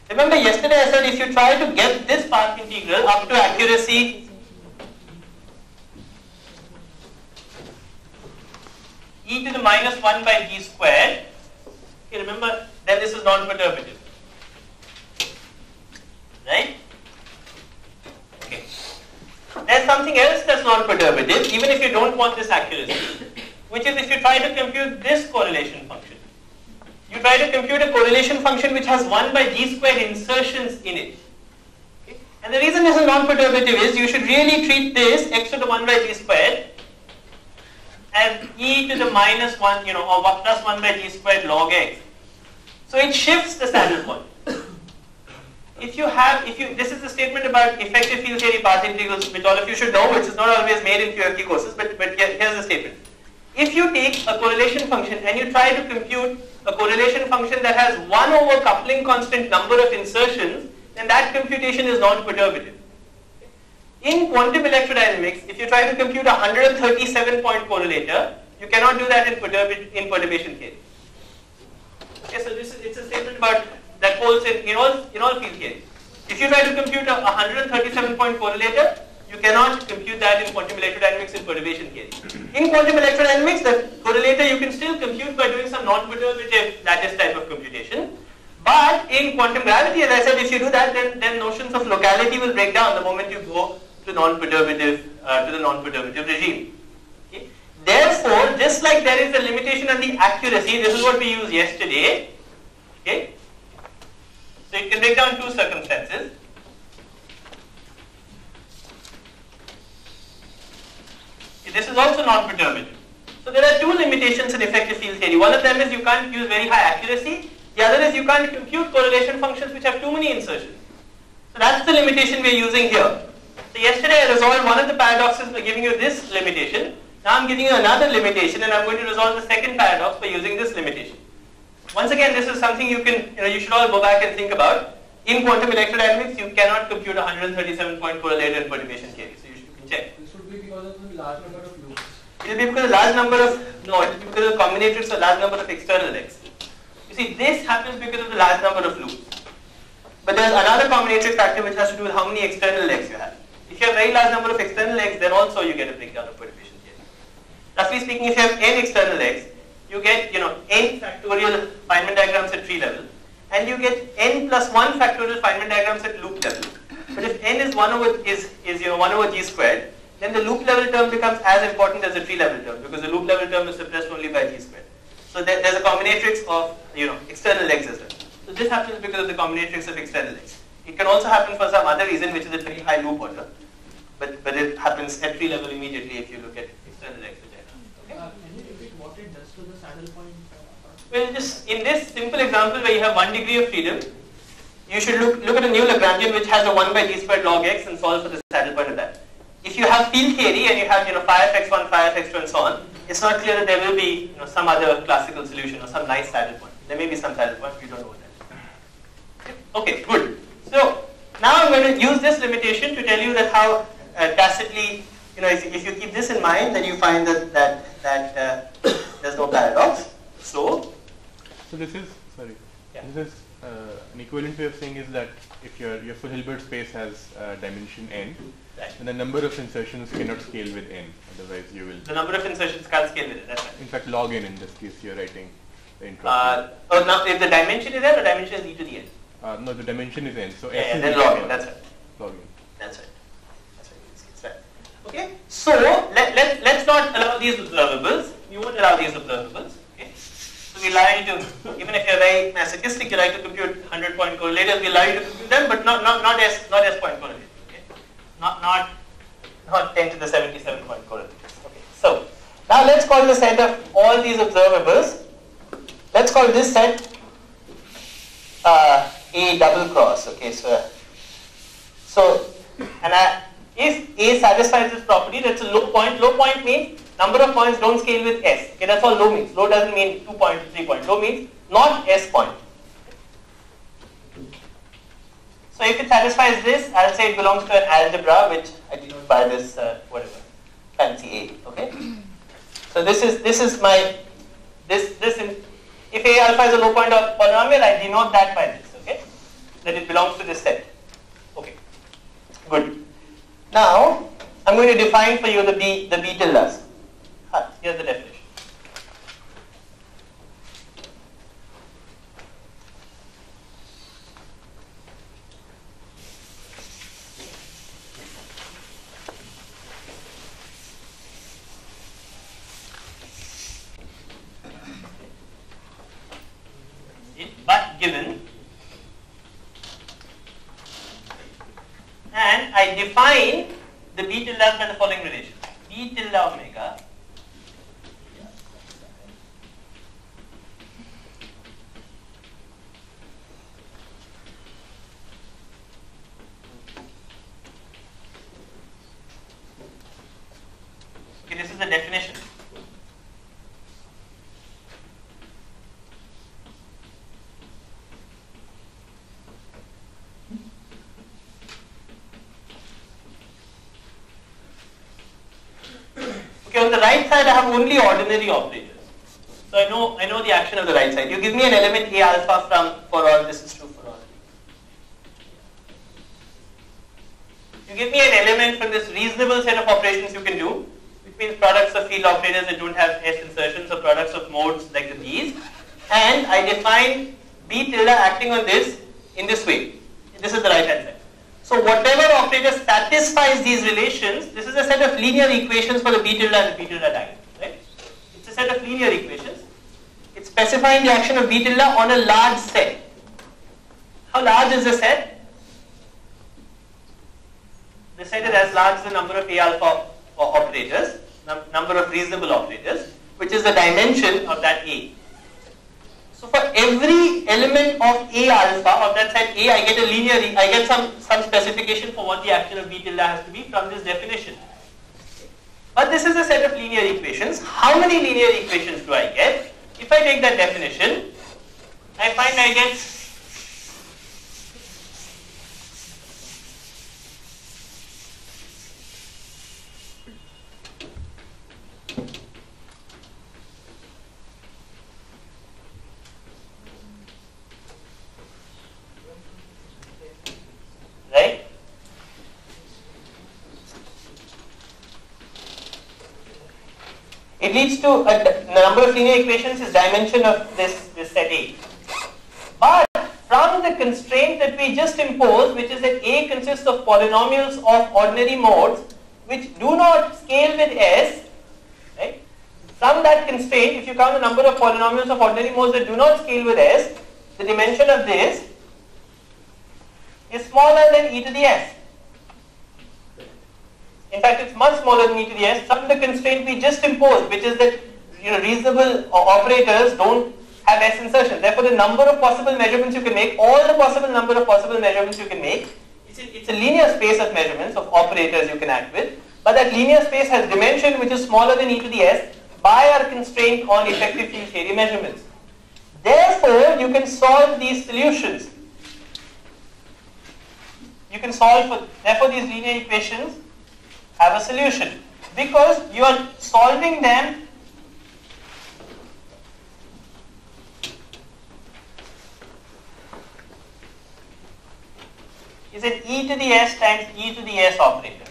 Remember yesterday I said if you try to get this path integral up to accuracy e to the minus 1 by g squared, okay, remember then this is non-perturbative. Right? Okay. There's something else that's non-perturbative, even if you don't want this accuracy, which is if you try to compute this correlation function. You try to compute a correlation function which has 1 by g squared insertions in it. Okay? And the reason this is non-perturbative is you should really treat this x to the 1 by g squared as e to the minus 1, or plus 1 by g squared log x. So it shifts the saddle point. This is the statement about effective field theory path integrals, which all of you should know, which is not always made in QFT courses, but here's the statement. If you take a correlation function and you try to compute a correlation function that has 1 over coupling constant number of insertions, then that computation is non-perturbative. In quantum electrodynamics, if you try to compute a 137-point correlator, you cannot do that in perturbation theory. Okay, so it's a statement about that holds in all field theory. If you try to compute a 137-point correlator, you cannot compute that in quantum electrodynamics in perturbation theory. In quantum electrodynamics, the correlator you can still compute by doing some non-perturbative lattice type of computation, But in quantum gravity, as I said, if you do that, then notions of locality will break down the moment you go to the non-perturbative regime. Okay? Therefore, just like there is a limitation on the accuracy, this is what we used yesterday. Okay? So it can break down two circumstances. Okay, this is also non-perturbative. So there are two limitations in effective field theory. One of them is you can't use very high accuracy. The other is you can't compute correlation functions which have too many insertions. So that's the limitation we are using here. So yesterday I resolved one of the paradoxes by giving you this limitation. Now I'm giving you another limitation, and I'm going to resolve the second paradox by using this limitation. Once again, this is something you should all go back and think about. In quantum electrodynamics, you cannot compute a 137-point correlated perturbation theory. So you can check. This would be because of the large number of loops. It will be because of large number of, no, it will be because of combinatorics or large number of external legs. You see, this happens because of the large number of loops. But there is another combinatoric factor which has to do with how many external legs you have. If you have a very large number of external legs, then also you get a breakdown of perturbation theory. Roughly speaking, if you have n external legs, you get n factorial Feynman diagrams at tree level, and you get n plus 1 factorial Feynman diagrams at loop level. But if n is 1 over g squared, then the loop level term becomes as important as the tree level term, because the loop level term is suppressed only by g squared. So there's a combinatrix of external legs as well. So this happens because of the combinatrix of external legs. It can also happen for some other reason, which is at very high loop order, but it happens at tree level immediately if you look at external legs. Okay? Can you repeat what it does to the saddle point? Well, just in this simple example where you have 1 degree of freedom, you should look at a new Lagrangian which has a 1 by g squared log x and solve for the saddle point of that. If you have field theory and you have phi of x1, phi of x2 and so on, it's not clear that there will be some other classical solution or some nice saddle point. There may be some saddle point, we don't know what that is. Okay, good. So now I'm going to use this limitation to tell you that how tacitly, if you keep this in mind, then you find that there's no paradox. So this is this is an equivalent way of saying is that if your full Hilbert space has dimension n, right, then the number of insertions cannot scale with n. Otherwise, you will. The number of insertions can't scale with it. That's right. In fact, log n in this case, you're writing the entropy. Now, if the dimension is n, the dimension is e to the n. No, the dimension is n. So yeah, s is then e log to n. That's right. Log n. That's right. That's right. In this case, right. Okay. So let's not allow these observables. You won't allow these observables. Okay. So we allow you to, even if you're very masochistic, you like to compute 100-point correlators. We allow you to compute them, but not s point correlators. Okay. Not 10 to the 77-point correlators. Okay. So now let's call the set of all these observables. Let's call this set A double cross. Okay. So if A satisfies this property, that's a low point. Low point means number of points don't scale with S. Okay, that's all low means. Low doesn't mean 2 points, 3 points. Low means not S point. So if it satisfies this, I'll say it belongs to an algebra which I denote by this whatever fancy A. Okay. So this is my if A alpha is a low point of polynomial, I denote that by this. Okay, that it belongs to this set. Okay. Good. Now I'm going to define for you the B tildes. Here's the definition. But given, and I define the B tildes by the following relation. B tilde omega okay, this is the definition. Okay, on the right side I have only ordinary operators. So I know the action of the right side. You give me an element A alpha for all, this is true for all. You give me an element from this reasonable set of operations you can do, which means products of field operators that don't have S insertions or products of modes like the B's, and I define B tilde acting on this in this way. This is the right hand side. So whatever operator satisfies these relations, this is a set of linear equations for the B tilde and the B tilde diagonal. Right? It's a set of linear equations. It's specifying the action of B tilde on a large set. How large is the set? The set is as large as the number of A alpha operators, number of reasonable operators, which is the dimension of that A. So for every element of A alpha of that set A, I get some specification for what the action of B tilde has to be from this definition. But this is a set of linear equations. How many linear equations do I get? If I take that definition, I find I get right? It leads to the number of linear equations is dimension of this set A. But from the constraint that we just imposed, which is that A consists of polynomials of ordinary modes which do not scale with S, right? From that constraint, if you count the number of polynomials of ordinary modes that do not scale with S, the dimension of this is smaller than e to the S. In fact, it's much smaller than e to the S from the constraint we just imposed, which is that reasonable operators don't have S insertion. Therefore, the number of possible measurements you can make, all the possible number of possible measurements you can make, it's a linear space of measurements of operators you can act with, but that linear space has dimension which is smaller than e to the S by our constraint on effective field theory measurements. Therefore, you can solve these solutions. You can solve for, therefore these linear equations have a solution because you are solving them is an e to the S times e to the S operator.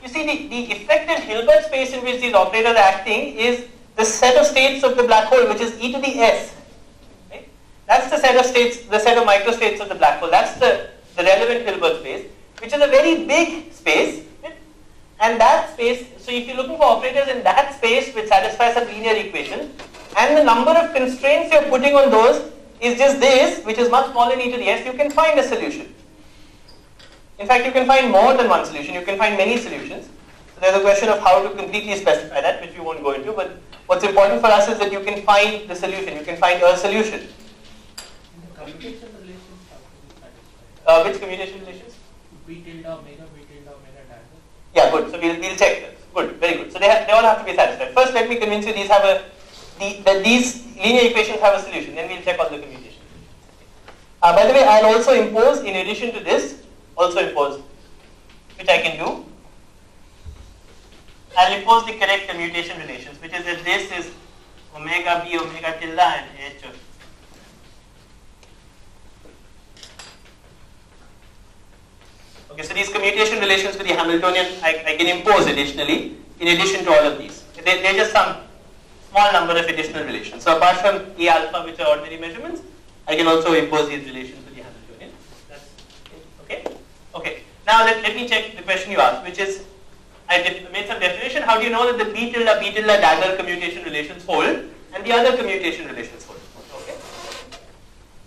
You see, the effective Hilbert space in which these operators are acting is the set of states of the black hole, which is e to the S. Right? That's the set of states, the set of microstates of the black hole. That's the relevant Hilbert space, which is a very big space. Right? And that space, so if you're looking for operators in that space which satisfy some linear equation, and the number of constraints you're putting on those is just this, which is much smaller than e to the S, you can find a solution. In fact, you can find more than one solution. You can find many solutions. So there's a question of how to completely specify that, which we won't go into. But what's important for us is that you can find the solution. You can find a solution. Commutation relations have to be satisfied. Which commutation relations? B tilde omega dagger. Yeah, good. So we'll check this. Good, very good. So they all have to be satisfied. First, let me convince you that these linear equations have a solution. Then we'll check all the commutations. By the way, I'll also impose, in addition to this, which I can do. I'll impose the correct commutation relations, which is that this is omega b omega tilde and h of. Okay, so these commutation relations for the Hamiltonian I can impose additionally, in addition to all of these. They're just some small number of additional relations. So apart from A alpha, which are ordinary measurements, I can also impose these relations for the Hamiltonian. That's okay. Okay. Now let me check the question you asked, which is, I made some definition. How do you know that the B tilde dagger commutation relations hold and the other commutation relations hold? Okay.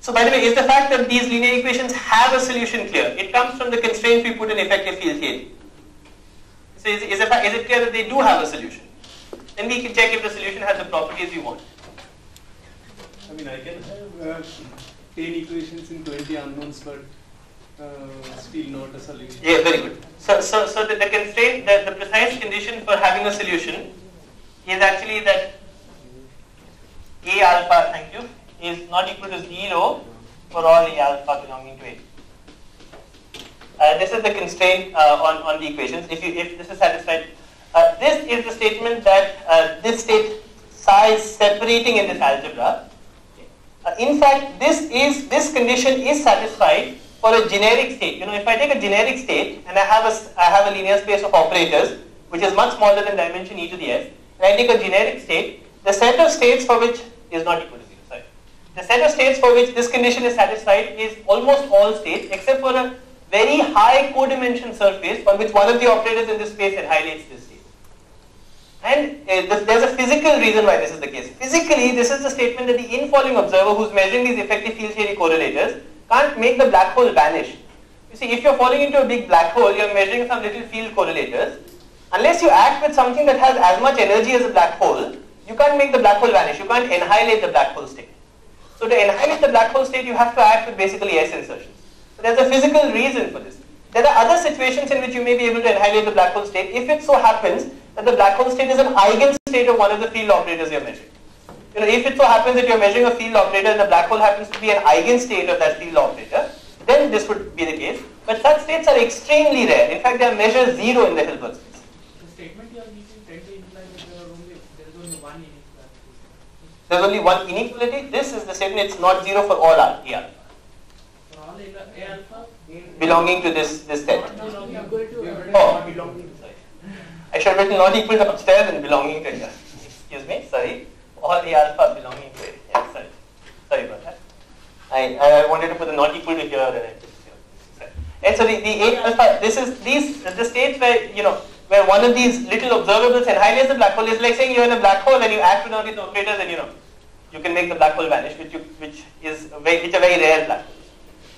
So by the way, is the fact that these linear equations have a solution clear? It comes from the constraints we put in effective field theory. So is it clear that they do have a solution? Then we can check if the solution has the properties we want. I mean, I can have 10 equations in 20 unknowns, but still not a solution. Yeah, very good. So the constraint, the precise condition for having a solution is actually that A alpha, thank you, is not equal to 0 for all A alpha belonging to A. This is the constraint on the equations. If this is satisfied, this is the statement that this state psi is separating in this algebra. In fact, this condition is satisfied for a generic state. You know, if I take a generic state and I have a linear space of operators which is much smaller than dimension e to the s, and I take a generic state, the set of states for which is not equal to 0. Sorry. the set of states for which this condition is satisfied is almost all states except for a very high codimension surface on which one of the operators in this space annihilates this state. And there's a physical reason why this is the case. Physically, this is the statement that the infalling observer who's measuring these effective field theory correlators can't make the black hole vanish. You see, if you're falling into a big black hole, you're measuring some little field correlators. Unless you act with something that has as much energy as a black hole, you can't make the black hole vanish. You can't annihilate the black hole state. So to annihilate the black hole state, you have to act with basically S insertions. So there's a physical reason for this. There are other situations in which you may be able to annihilate the black hole state if it so happens that the black hole state is an eigenstate of one of the field operators you're measuring. If it so happens that you're measuring a field operator and the black hole happens to be an eigenstate of that field operator, then this would be the case. But such states are extremely rare. In fact, they are measure 0 in the Hilbert space. The statement you are making tend to imply that there is only one inequality. There's only one inequality. This is the statement. It's not 0 for all R, A alpha. For all A alpha? Belonging to this set. Not belonging. Oh, sorry. I should have written not equal to upstairs and belonging to here. Excuse me, sorry. All A alpha belonging to it. Yeah, sorry. Sorry about that. I wanted to put the not equal to here and I just sorry. And so the A alpha, this is the states where where one of these little observables annihilates the black hole. Is like saying you're in a black hole and you act with all these operators and you can make the black hole vanish, which are very rare black holes.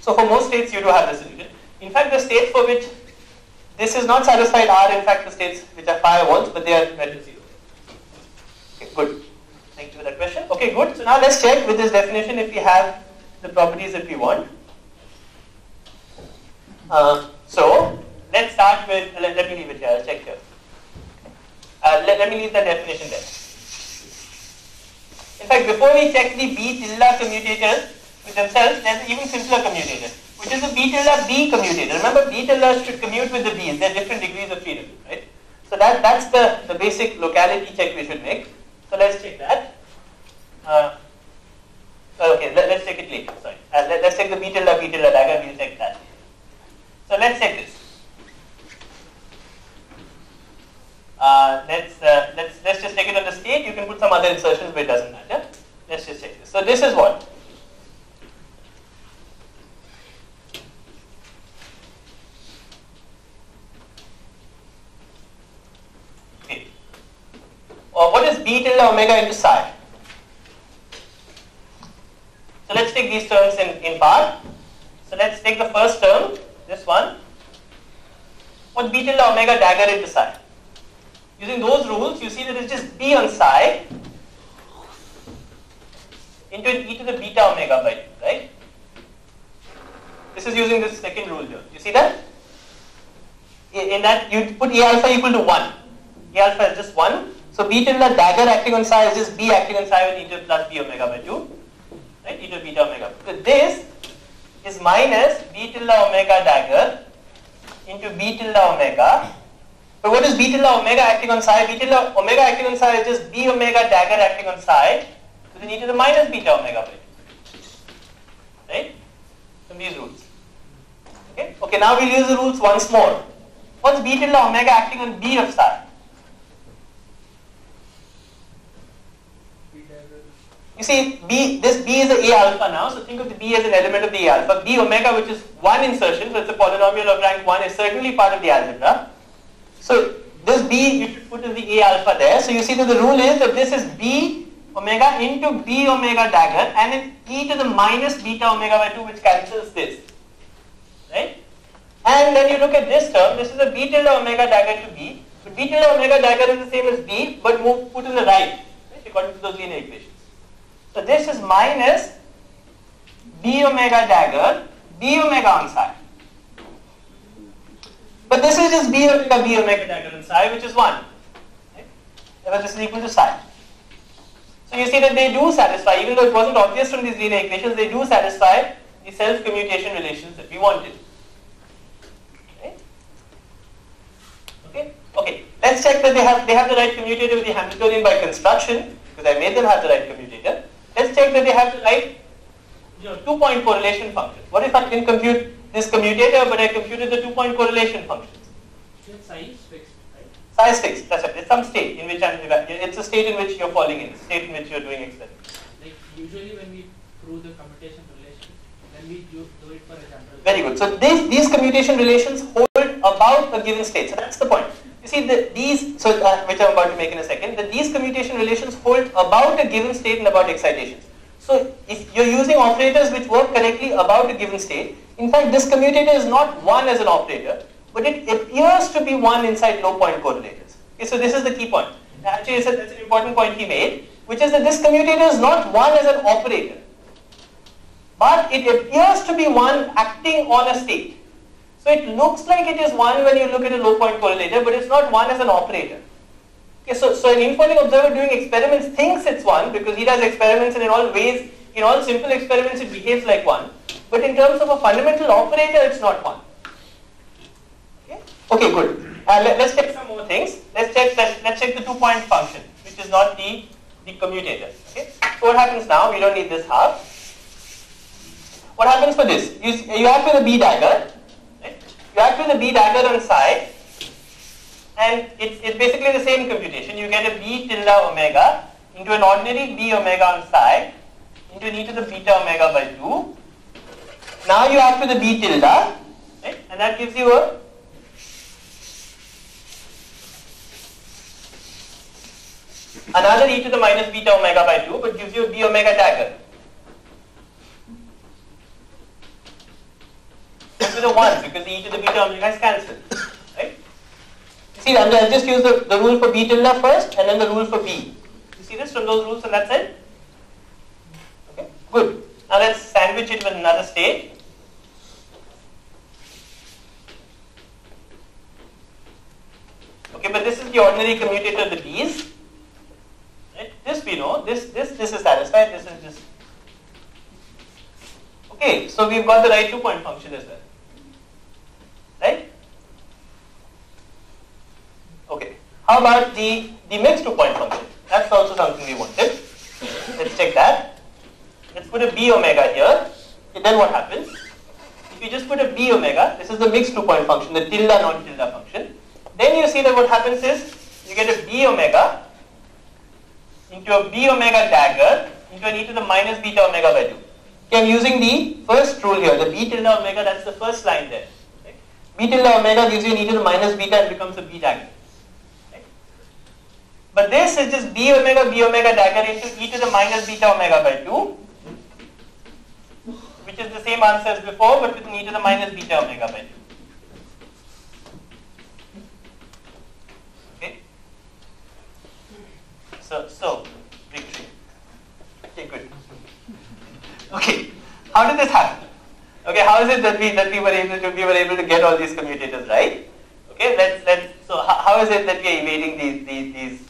So for most states you do have this solution. In fact, the states for which this is not satisfied are in fact the states which are firewalls, but they are metal 0. Okay, good. Thank you for that question. Okay, good. So now let's check with this definition if we have the properties that we want. So let's start with, let me leave it here, I'll check here. Let me leave the definition there. In fact, before we check the B tilde commutators with themselves, there's an even simpler commutator, which is the B tilde B commutator. Remember, B tilde should commute with the B's. There are different degrees of freedom, right? So that's the basic locality check we should make. So let's check that. Okay, let's check it later. Sorry, let's check the B tilde dagger. We'll check that. So let's check this. Let's just check it on the state. You can put some other insertions, but it doesn't matter. Let's just check this. So this is what. Okay. What is B tilde omega into psi? So let's take these terms in part. So let's take the first term, this one. What's B tilde omega dagger into psi? Using those rules, you see that it's just B on psi into an e to the beta omega by 2, right? This is using this second rule here. You see that? In that, you put A alpha equal to 1. A alpha is just 1. So B tilde dagger acting on psi is just B acting on psi with e to plus b omega by 2. Right? E to beta omega. So this is minus B tilde omega dagger into B tilde omega. But what is B tilde omega acting on psi? B tilde omega acting on psi is just B omega dagger acting on psi with an e to the minus beta omega by 2. Right? From these rules. Okay, now we'll use the rules once more. What's B tilde omega acting on B of psi? You see, this B is the A alpha now, so think of the B as an element of the A alpha. B omega, which is one insertion, so it's a polynomial of rank 1, is certainly part of the algebra. So this B you should put in the A alpha there. So you see that the rule is that this is B omega into B omega dagger and then e to the minus beta omega by 2, which cancels this. Right? And then you look at this term, this is a B tilde omega dagger to B. But B tilde omega dagger is the same as B, but put in the right according to those linear equations. So this is minus B omega dagger, B omega on psi. But this is just B omega dagger on psi, which is 1. Right? Because this is equal to psi. So you see that they do satisfy, even though it wasn't obvious from these linear equations, they do satisfy the self-commutation relations that we wanted. Okay. Let's check that they have the right commutator with the Hamiltonian by construction, because I made them have the right commutator. Let's check that they have the right 2-point correlation function. What if I can compute this commutator, but I computed the 2-point correlation functions? Psi is fixed, right? Psi is fixed. That's right. It's some state in which it's a state in which you're falling in, state in which you're doing experiments. Like usually when we prove the commutation relation, then we do it for a general. Very good. So these commutation relations hold about a given state. So that's the point. You see, which I'm about to make in a second, that these commutation relations hold about a given state and about excitations. So if you're using operators which work correctly about a given state, in fact, this commutator is not 1 as an operator, but it appears to be 1 inside low point correlators. Okay, so this is the key point. Actually, that's an important point he made, which is that this commutator is not 1 as an operator, but it appears to be 1 acting on a state. So it looks like it is 1 when you look at a low point correlator, but it's not 1 as an operator. Okay, so an infalling observer doing experiments thinks it's 1 because he does experiments and in all ways, in all simple experiments it behaves like 1. But in terms of a fundamental operator, it's not 1. Okay, good. Let's check some more things. Let's check the 2-point function, which is not the commutator. Okay. So what happens now? We don't need this half. What happens for this? You act with a B dagger. Right? You act with a B dagger on psi, and it's basically the same computation. You get a B tilde omega into an ordinary B omega on psi into an e to the beta omega by 2. Now you act with a B tilde, right? And that gives you another e to the minus beta omega by 2, but gives you a B omega dagger. With a 1 because the e to the beta omega is cancelled. Right? You see, I'll just use the rule for B tilde first and then the rule for B. You see this from those rules and that's it? Okay, good. Now let's sandwich it with another state. Okay, but this is the ordinary commutator of the B's. Right? This we know, this is satisfied, this is just. Okay, so we've got the right 2-point function as well. Right? Okay. How about the mixed 2-point function? That's also something we wanted. Let's check that. Let's put a B omega here. Okay, then what happens? If you just put a B omega, this is the mixed 2-point function, the tilde non-tilde function. Then you see that what happens is you get a B omega into a B omega dagger into an e to the minus beta omega by 2. Okay, I'm using the first rule here, the B tilde omega, that's the first line there. Okay. B tilde omega gives you an e to the minus beta and becomes a B dagger. Okay. But this is just B omega dagger into e to the minus beta omega by 2, which is the same answer as before, but with an e to the minus beta omega by 2. So victory. Okay, good. Okay, how did this happen? Okay, how is it that we were able to get all these commutators right? Okay, so how is it that we are evading these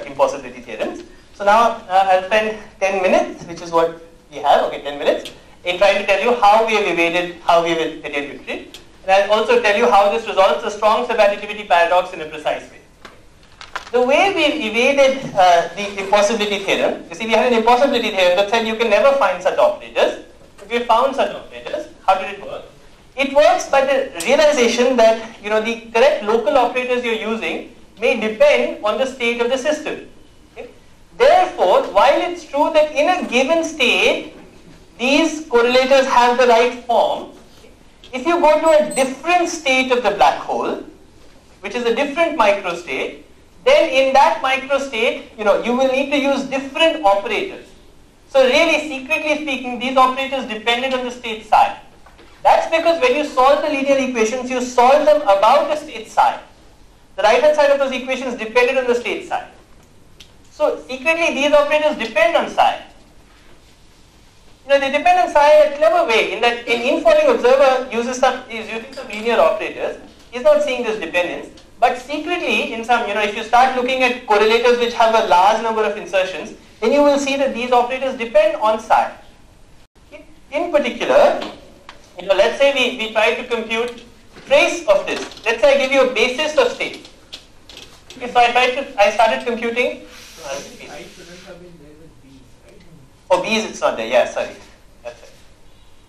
impossibility theorems? So now I'll spend 10 minutes, which is what we have. Okay, 10 minutes in trying to tell you how we have attained victory, and I'll also tell you how this resolves the strong subadditivity paradox in a precise way. The way we evaded the impossibility theorem, you see we had an impossibility theorem that said you can never find such operators, but we found such operators. How did it work? It works by the realization that the correct local operators you're using may depend on the state of the system. Okay? Therefore, while it's true that in a given state these correlators have the right form, if you go to a different state of the black hole, which is a different microstate, then in that microstate, you will need to use different operators. So really, secretly speaking, these operators depended on the state psi. That's because when you solve the linear equations, you solve them about the state psi. The right hand side of those equations depended on the state psi. So secretly, these operators depend on psi. They depend on psi in a clever way, in that an infalling observer is using some linear operators. He's not seeing this dependence. But secretly, in some, if you start looking at correlators which have a large number of insertions, then you will see that these operators depend on psi. In particular, let's say we try to compute trace of this. Let's say I give you a basis of state. Okay, so I started computing. I shouldn't have been there with B's, right? Oh, B's it's not there. Yeah, sorry. That's it.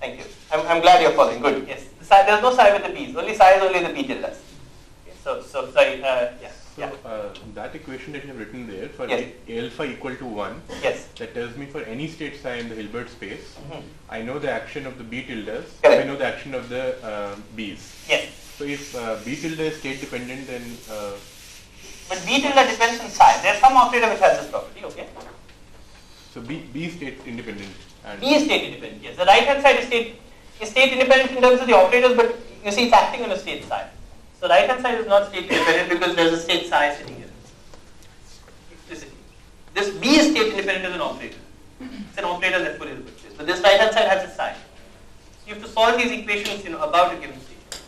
Thank you. I'm glad you're following. Good. Yes. There's no psi with the B's. Only psi is only the B tildes. So sorry, yeah. So that that equation that you have written there for Yes. A alpha equal to 1, Yes. that tells me for any state psi in the Hilbert space, I know the action of the B tildes, Correct. I know the action of the B's. Yes. So if B tilde is state dependent, then But B tilde depends on psi. There's some operator which has this property, okay? so B is state independent. And B is state independent, yes. The right hand side is state independent in terms of the operators, but you see it's acting on a state psi. So right hand side is not state independent because there's a state psi sitting here. Explicitly. This B is state independent as an operator. It's an operator that fully Hilbert space. But this right hand side has a psi. So you have to solve these equations, about a given state.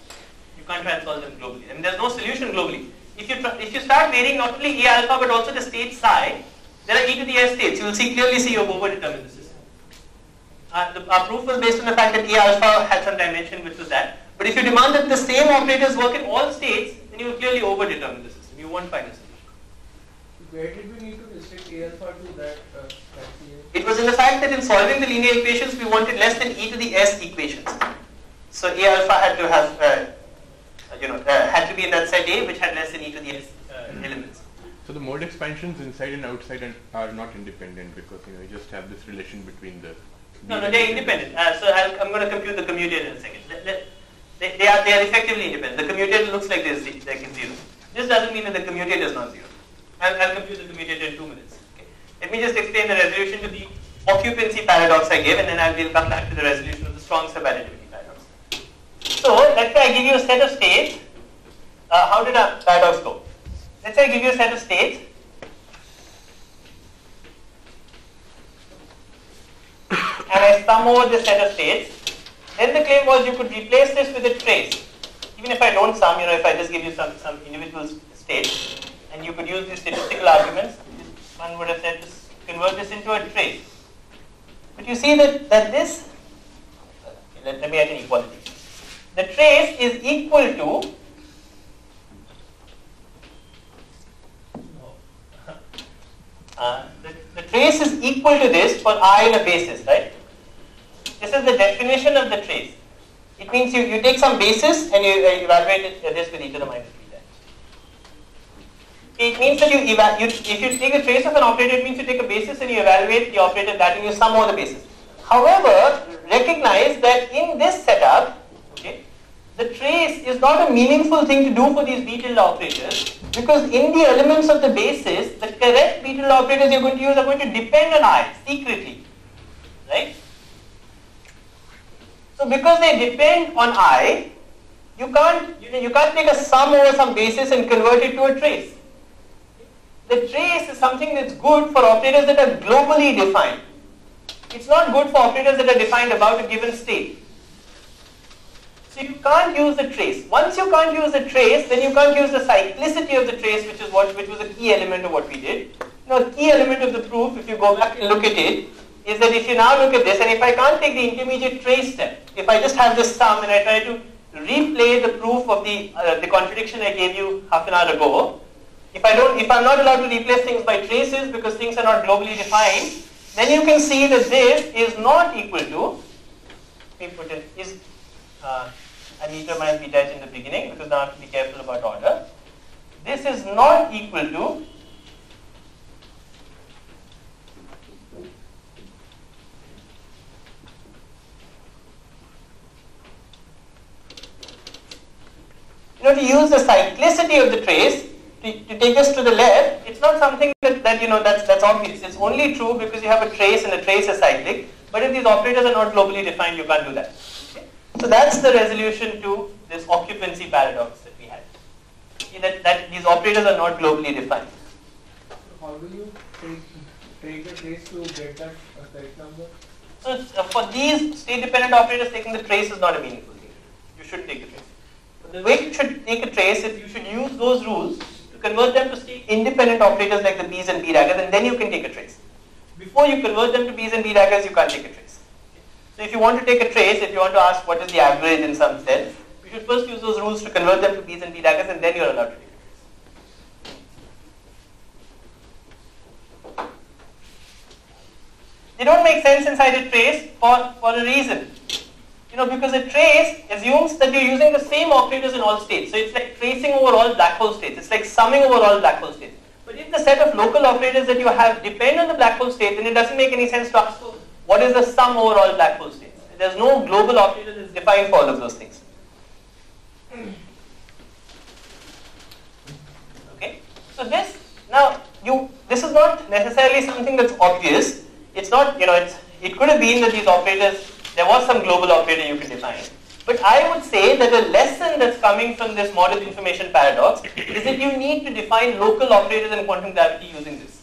You can't try and solve them globally. I mean, there's no solution globally. If you start varying not only A alpha but also the state psi, there are e to the s states. You will clearly see you have overdetermined the system. Our proof was based on the fact that A alpha had some dimension, which was that. But if you demand that the same operators work in all states, then you will clearly overdetermine the system. You won't find a solution. Where did we need to restrict A alpha to that? It was in the fact that in solving the linear equations, we wanted less than e to the s equations. So A alpha had to have, had to be in that set A, which had less than e to the s elements. so the mode expansions inside and outside are not independent because you just have this relation between the No, they're independent. I'm going to compute the commutator in a second. They are effectively independent. The commutator looks like this, like it's 0. This doesn't mean that the commutator is not 0. I'll compute the commutator in 2 minutes. Okay. Let me just explain the resolution to the occupancy paradox I gave, and then we'll come back to the resolution of the strong subadditivity paradox. So let's say I give you a set of states. How did our paradox go? Let's say I give you a set of states. And I sum over this set of states. Then the claim was you could replace this with a trace. Even if I don't sum, if I just give you some individual states, and you could use these statistical arguments, one would have said this, convert this into a trace. But you see that this, let me add an equality. The trace is equal to the trace is equal to this for I in a basis, right? This is the definition of the trace. It means you take some basis and you evaluate this with e to the minus 3 times. It means that if you take a trace of an operator, it means you take a basis and you evaluate the operator that and you sum over the basis. However, recognize that in this setup, the trace is not a meaningful thing to do for these B tilde operators because in the elements of the basis, the correct B tilde operators you're going to use are going to depend on I secretly, right? So because they depend on I, you can't take a sum over some basis and convert it to a trace. The trace is something that's good for operators that are globally defined. It's not good for operators that are defined about a given state. So you can't use the trace. Once you can't use the trace, then you can't use the cyclicity of the trace, which was a key element of what we did. A key element of the proof, if you go back and look at it, is that if you now look at this, and if I can't take the intermediate trace step, if I just have this sum and I try to replay the proof of the contradiction I gave you half an hour ago, if I'm not allowed to replace things by traces because things are not globally defined, then you can see that this is not equal to, I need to minus beta h in the beginning because now I have to be careful about order. This is not equal to to use the cyclicity of the trace to take us to the left. It's not something that's obvious. It's only true because you have a trace and the trace is cyclic. But if these operators are not globally defined, you can't do that. Okay? So that's the resolution to this occupancy paradox that we had. That these operators are not globally defined. How do you take the trace to get that correct number? So for these state-dependent operators, taking the trace is not a meaningful thing. You should take the trace. The way you should take a trace is you should use those rules to convert them to state-independent operators like the B's and B daggers, and then you can take a trace. Before you convert them to B's and B daggers, you can't take a trace. So if you want to take a trace, if you want to ask what is the average in some sense, you should first use those rules to convert them to B's and B daggers, and then you are allowed to take a trace. They don't make sense inside a trace for a reason. Because a trace assumes that you're using the same operators in all states. So it's like tracing over all black hole states. It's like summing over all black hole states. But the set of local operators that you have depend on the black hole state, then it doesn't make any sense to ask what is the sum over all black hole states. There's no global operator that is defined for all of those things. Okay, so this this is not necessarily something that's obvious. It's not, it could have been that these operators, there was some global operator you could define. But I would say that a lesson that's coming from this model information paradox is that you need to define local operators in quantum gravity using this.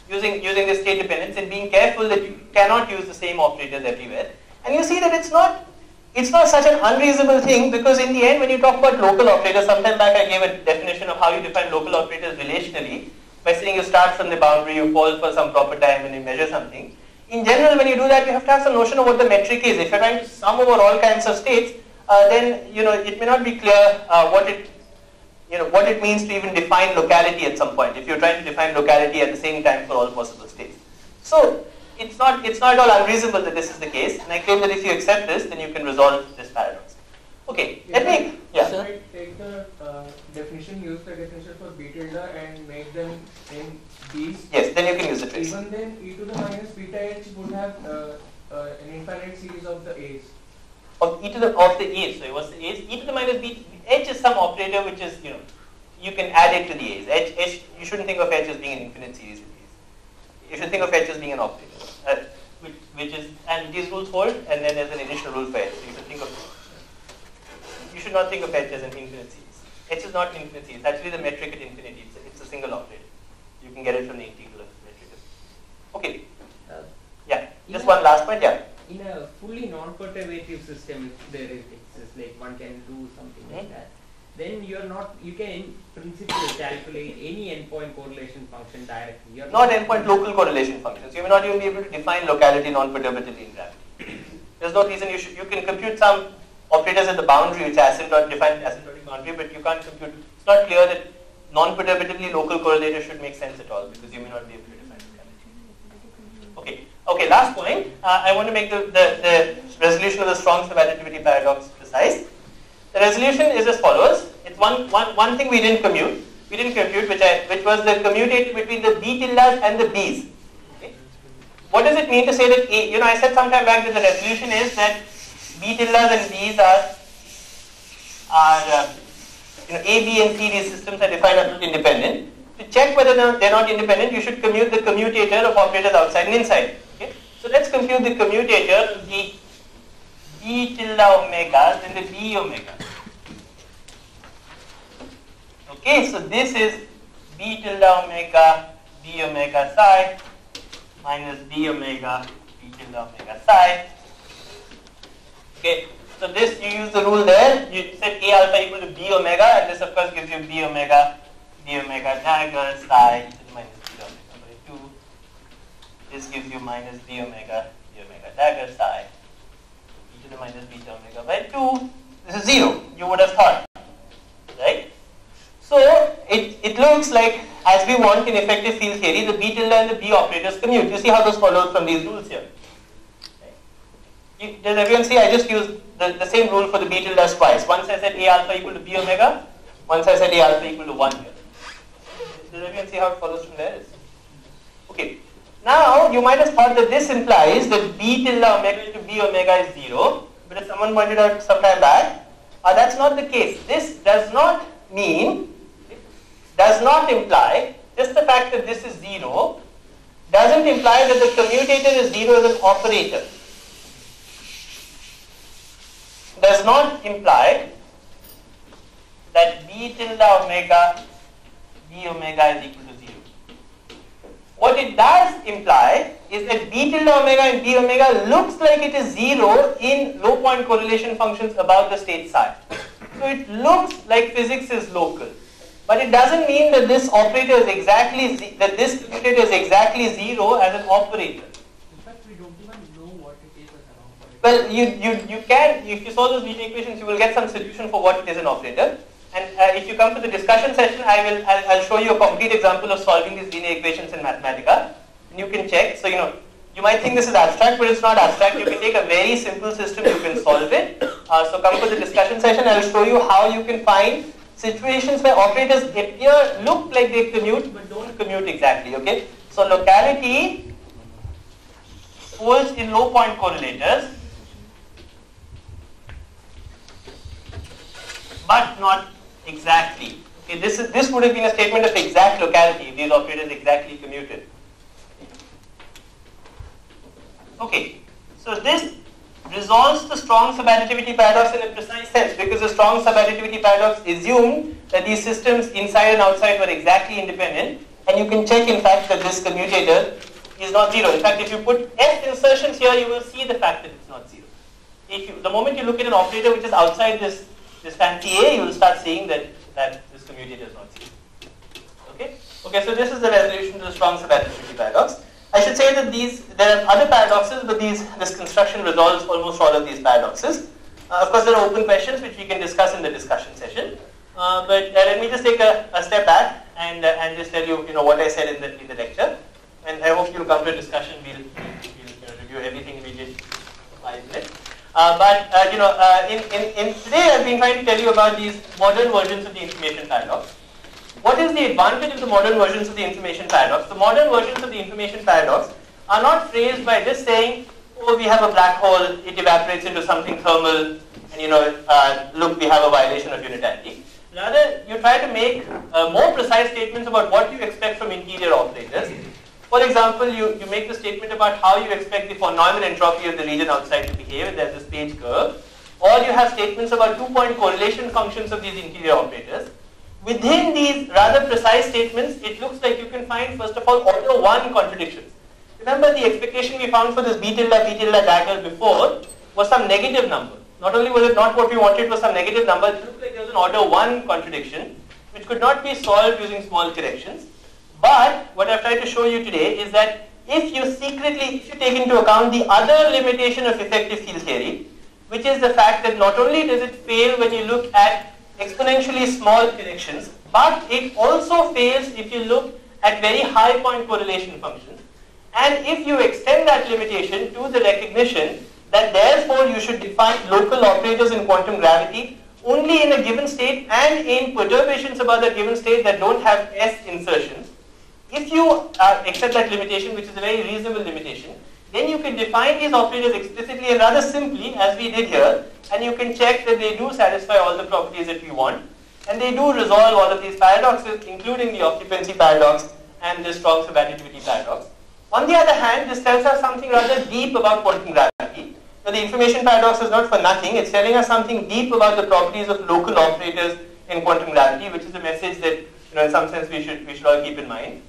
Using this state dependence and being careful that you cannot use the same operators everywhere. And you see that it's not such an unreasonable thing, because in the end when you talk about local operators, sometime back I gave a definition of how you define local operators relationally by saying you start from the boundary, you fall for some proper time and you measure something. In general, when you do that, you have to have some notion of what the metric is. If you're trying to sum over all kinds of states, then it may not be clear what it means to even define locality at some point. If you're trying to define locality at the same time for all possible states, so it's not at all unreasonable that this is the case. And I claim that if you accept this, then you can resolve this paradox. Okay, let me take the definition, use the definition for b tilde and make them in these. Yes, then you can use the trace. Even then, e to the minus beta h would have an infinite series of the a's. Of the a's. So what's the a's? E to the minus beta h is some operator which is you can add it to the a's. H you shouldn't think of h as being an infinite series of a's. You should think of h as being an operator, which is, and these rules hold, and then there's an additional rule for h. So you should think of. You should not think of h as an infinite series. H is not an infinite series. It's actually the metric at infinity. It's a single operator. You can get it from the integral of the metric. Okay. Just one last point. In a fully non-perturbative system, if there exists, like one can do something like that, then you can in principle calculate any endpoint correlation function directly. Not endpoint local correlation functions. You may not even be able to define locality non-perturbatively in gravity. There's no reason you can compute some operators at the boundary which define asymptotic boundary, but you can't compute. It's not clear that non-perturbatively local correlators should make sense at all, because you may not be able to define locality. Okay. Last point. I want to make the resolution of the strong subadditivity paradox precise. The resolution is as follows. It's one thing we didn't compute. We didn't compute, which was the commutator between the b tildes and the b's. Okay. What does it mean to say that a? I said sometime back that the resolution is that b tildes and b's are A, B, and C, these systems are defined as independent. To check whether they're not independent, you should compute the commutator of operators outside and inside. Okay? So let's compute the commutator of the B tilde omegas and the B omega. Okay, so this is B tilde omega, B omega psi minus B omega, B tilde omega psi. Okay. So this, you use the rule there, you set A alpha equal to B omega, and this of course gives you B omega dagger psi to the minus B omega by 2. This gives you minus B omega dagger psi e to the minus beta omega by 2. This is 0, you would have thought, right? So it looks like, as we want in effective field theory, the B tilde and the B operators commute. You see how those follow from these rules here. Does everyone see? I just used the same rule for the b tilde twice. Once I set A alpha equal to B omega, once I set A alpha equal to 1 here. Does everyone see how it follows from there? Okay. Now, you might have thought that this implies that B tilde omega to B omega is 0, but as someone pointed out some time back, that's not the case. This does not imply, just the fact that this is 0, doesn't imply that the commutator is 0 as an operator. Does not imply that B tilde omega, B omega is equal to 0. What it does imply is that B tilde omega and B omega looks like it is 0 in low point correlation functions above the state psi. So it looks like physics is local. But it doesn't mean that this operator is exactly, this commutator is exactly 0 as an operator. Well, you can, if you solve those linear equations, you will get some solution for what is an operator. And if you come to the discussion session, I'll show you a concrete example of solving these linear equations in Mathematica. And you can check. So, you might think this is abstract, but it's not abstract. You can take a very simple system, you can solve it. So come to the discussion session, I'll show you how you can find situations where operators look like they commute but don't commute exactly, okay? So locality holds in low point correlators but not exactly. Okay, this would have been a statement of exact locality if these operators exactly commuted. Okay, so this resolves the strong subadditivity paradox in a precise sense, because the strong subadditivity paradox assumed that these systems inside and outside were exactly independent, and you can check in fact that this commutator is not zero. In fact, if you put S insertions here, you will see the fact that it's not zero. The moment you look at an operator which is outside this fancy A, you will start seeing that this commutator is not zero. Okay, so this is the resolution to the strong subadditivity paradox. I should say that there are other paradoxes, but this construction resolves almost all of these paradoxes. Of course, there are open questions which we can discuss in the discussion session. But let me just take a step back and just tell you, what I said in the lecture. And I hope you'll come to a discussion. We'll review everything we did in 5 minutes. In today I've been trying to tell you about these modern versions of the information paradox. What is the advantage of the modern versions of the information paradox? The modern versions of the information paradox are not phrased by just saying, oh, we have a black hole, it evaporates into something thermal, and look, we have a violation of unitarity. Rather, you try to make more precise statements about what you expect from interior operators. For example, you make the statement about how you expect the von Neumann entropy of the region outside to behave, and there's this page curve. Or you have statements about 2-point correlation functions of these interior operators. Within these rather precise statements, it looks like you can find, first of all, order 1 contradictions. Remember, the expectation we found for this B tilde dagger before was some negative number. Not only was it not what we wanted, it was some negative number, it looked like there was an order 1 contradiction, which could not be solved using small corrections. But what I've tried to show you today is that if you take into account the other limitation of effective field theory, which is the fact that not only does it fail when you look at exponentially small corrections, but it also fails if you look at very high point correlation functions. And if you extend that limitation to the recognition that therefore you should define local operators in quantum gravity only in a given state and in perturbations about that given state that don't have S insertions, if you accept that limitation, which is a very reasonable limitation, then you can define these operators explicitly and rather simply, as we did here, and you can check that they do satisfy all the properties that we want, and they do resolve all of these paradoxes, including the occupancy paradox and the strong subadditivity paradox. On the other hand, this tells us something rather deep about quantum gravity. Now, the information paradox is not for nothing. It's telling us something deep about the properties of local operators in quantum gravity, which is a message that, in some sense, we should all keep in mind.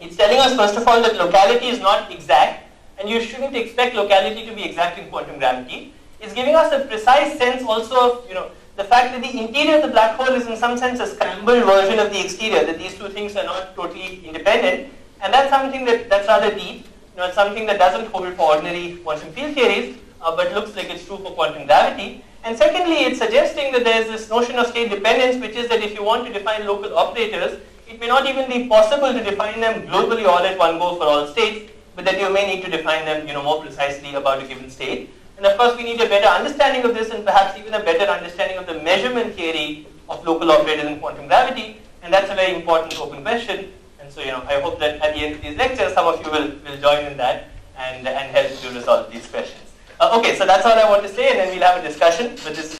It's telling us, first of all, that locality is not exact, and you shouldn't expect locality to be exact in quantum gravity. It's giving us a precise sense also of, the fact that the interior of the black hole is in some sense a scrambled version of the exterior, that these two things are not totally independent, and that's something that's rather deep. It's something that doesn't hold for ordinary quantum field theories, but looks like it's true for quantum gravity. And secondly, it's suggesting that there's this notion of state dependence, which is that if you want to define local operators, it may not even be possible to define them globally all at one go for all states, but that you may need to define them, more precisely about a given state. And of course, we need a better understanding of this, and perhaps even a better understanding of the measurement theory of local operators in quantum gravity. And that's a very important open question. And so, I hope that at the end of these lectures, some of you will join in that and help to resolve these questions. Okay, so that's all I want to say, and then we'll have a discussion. But this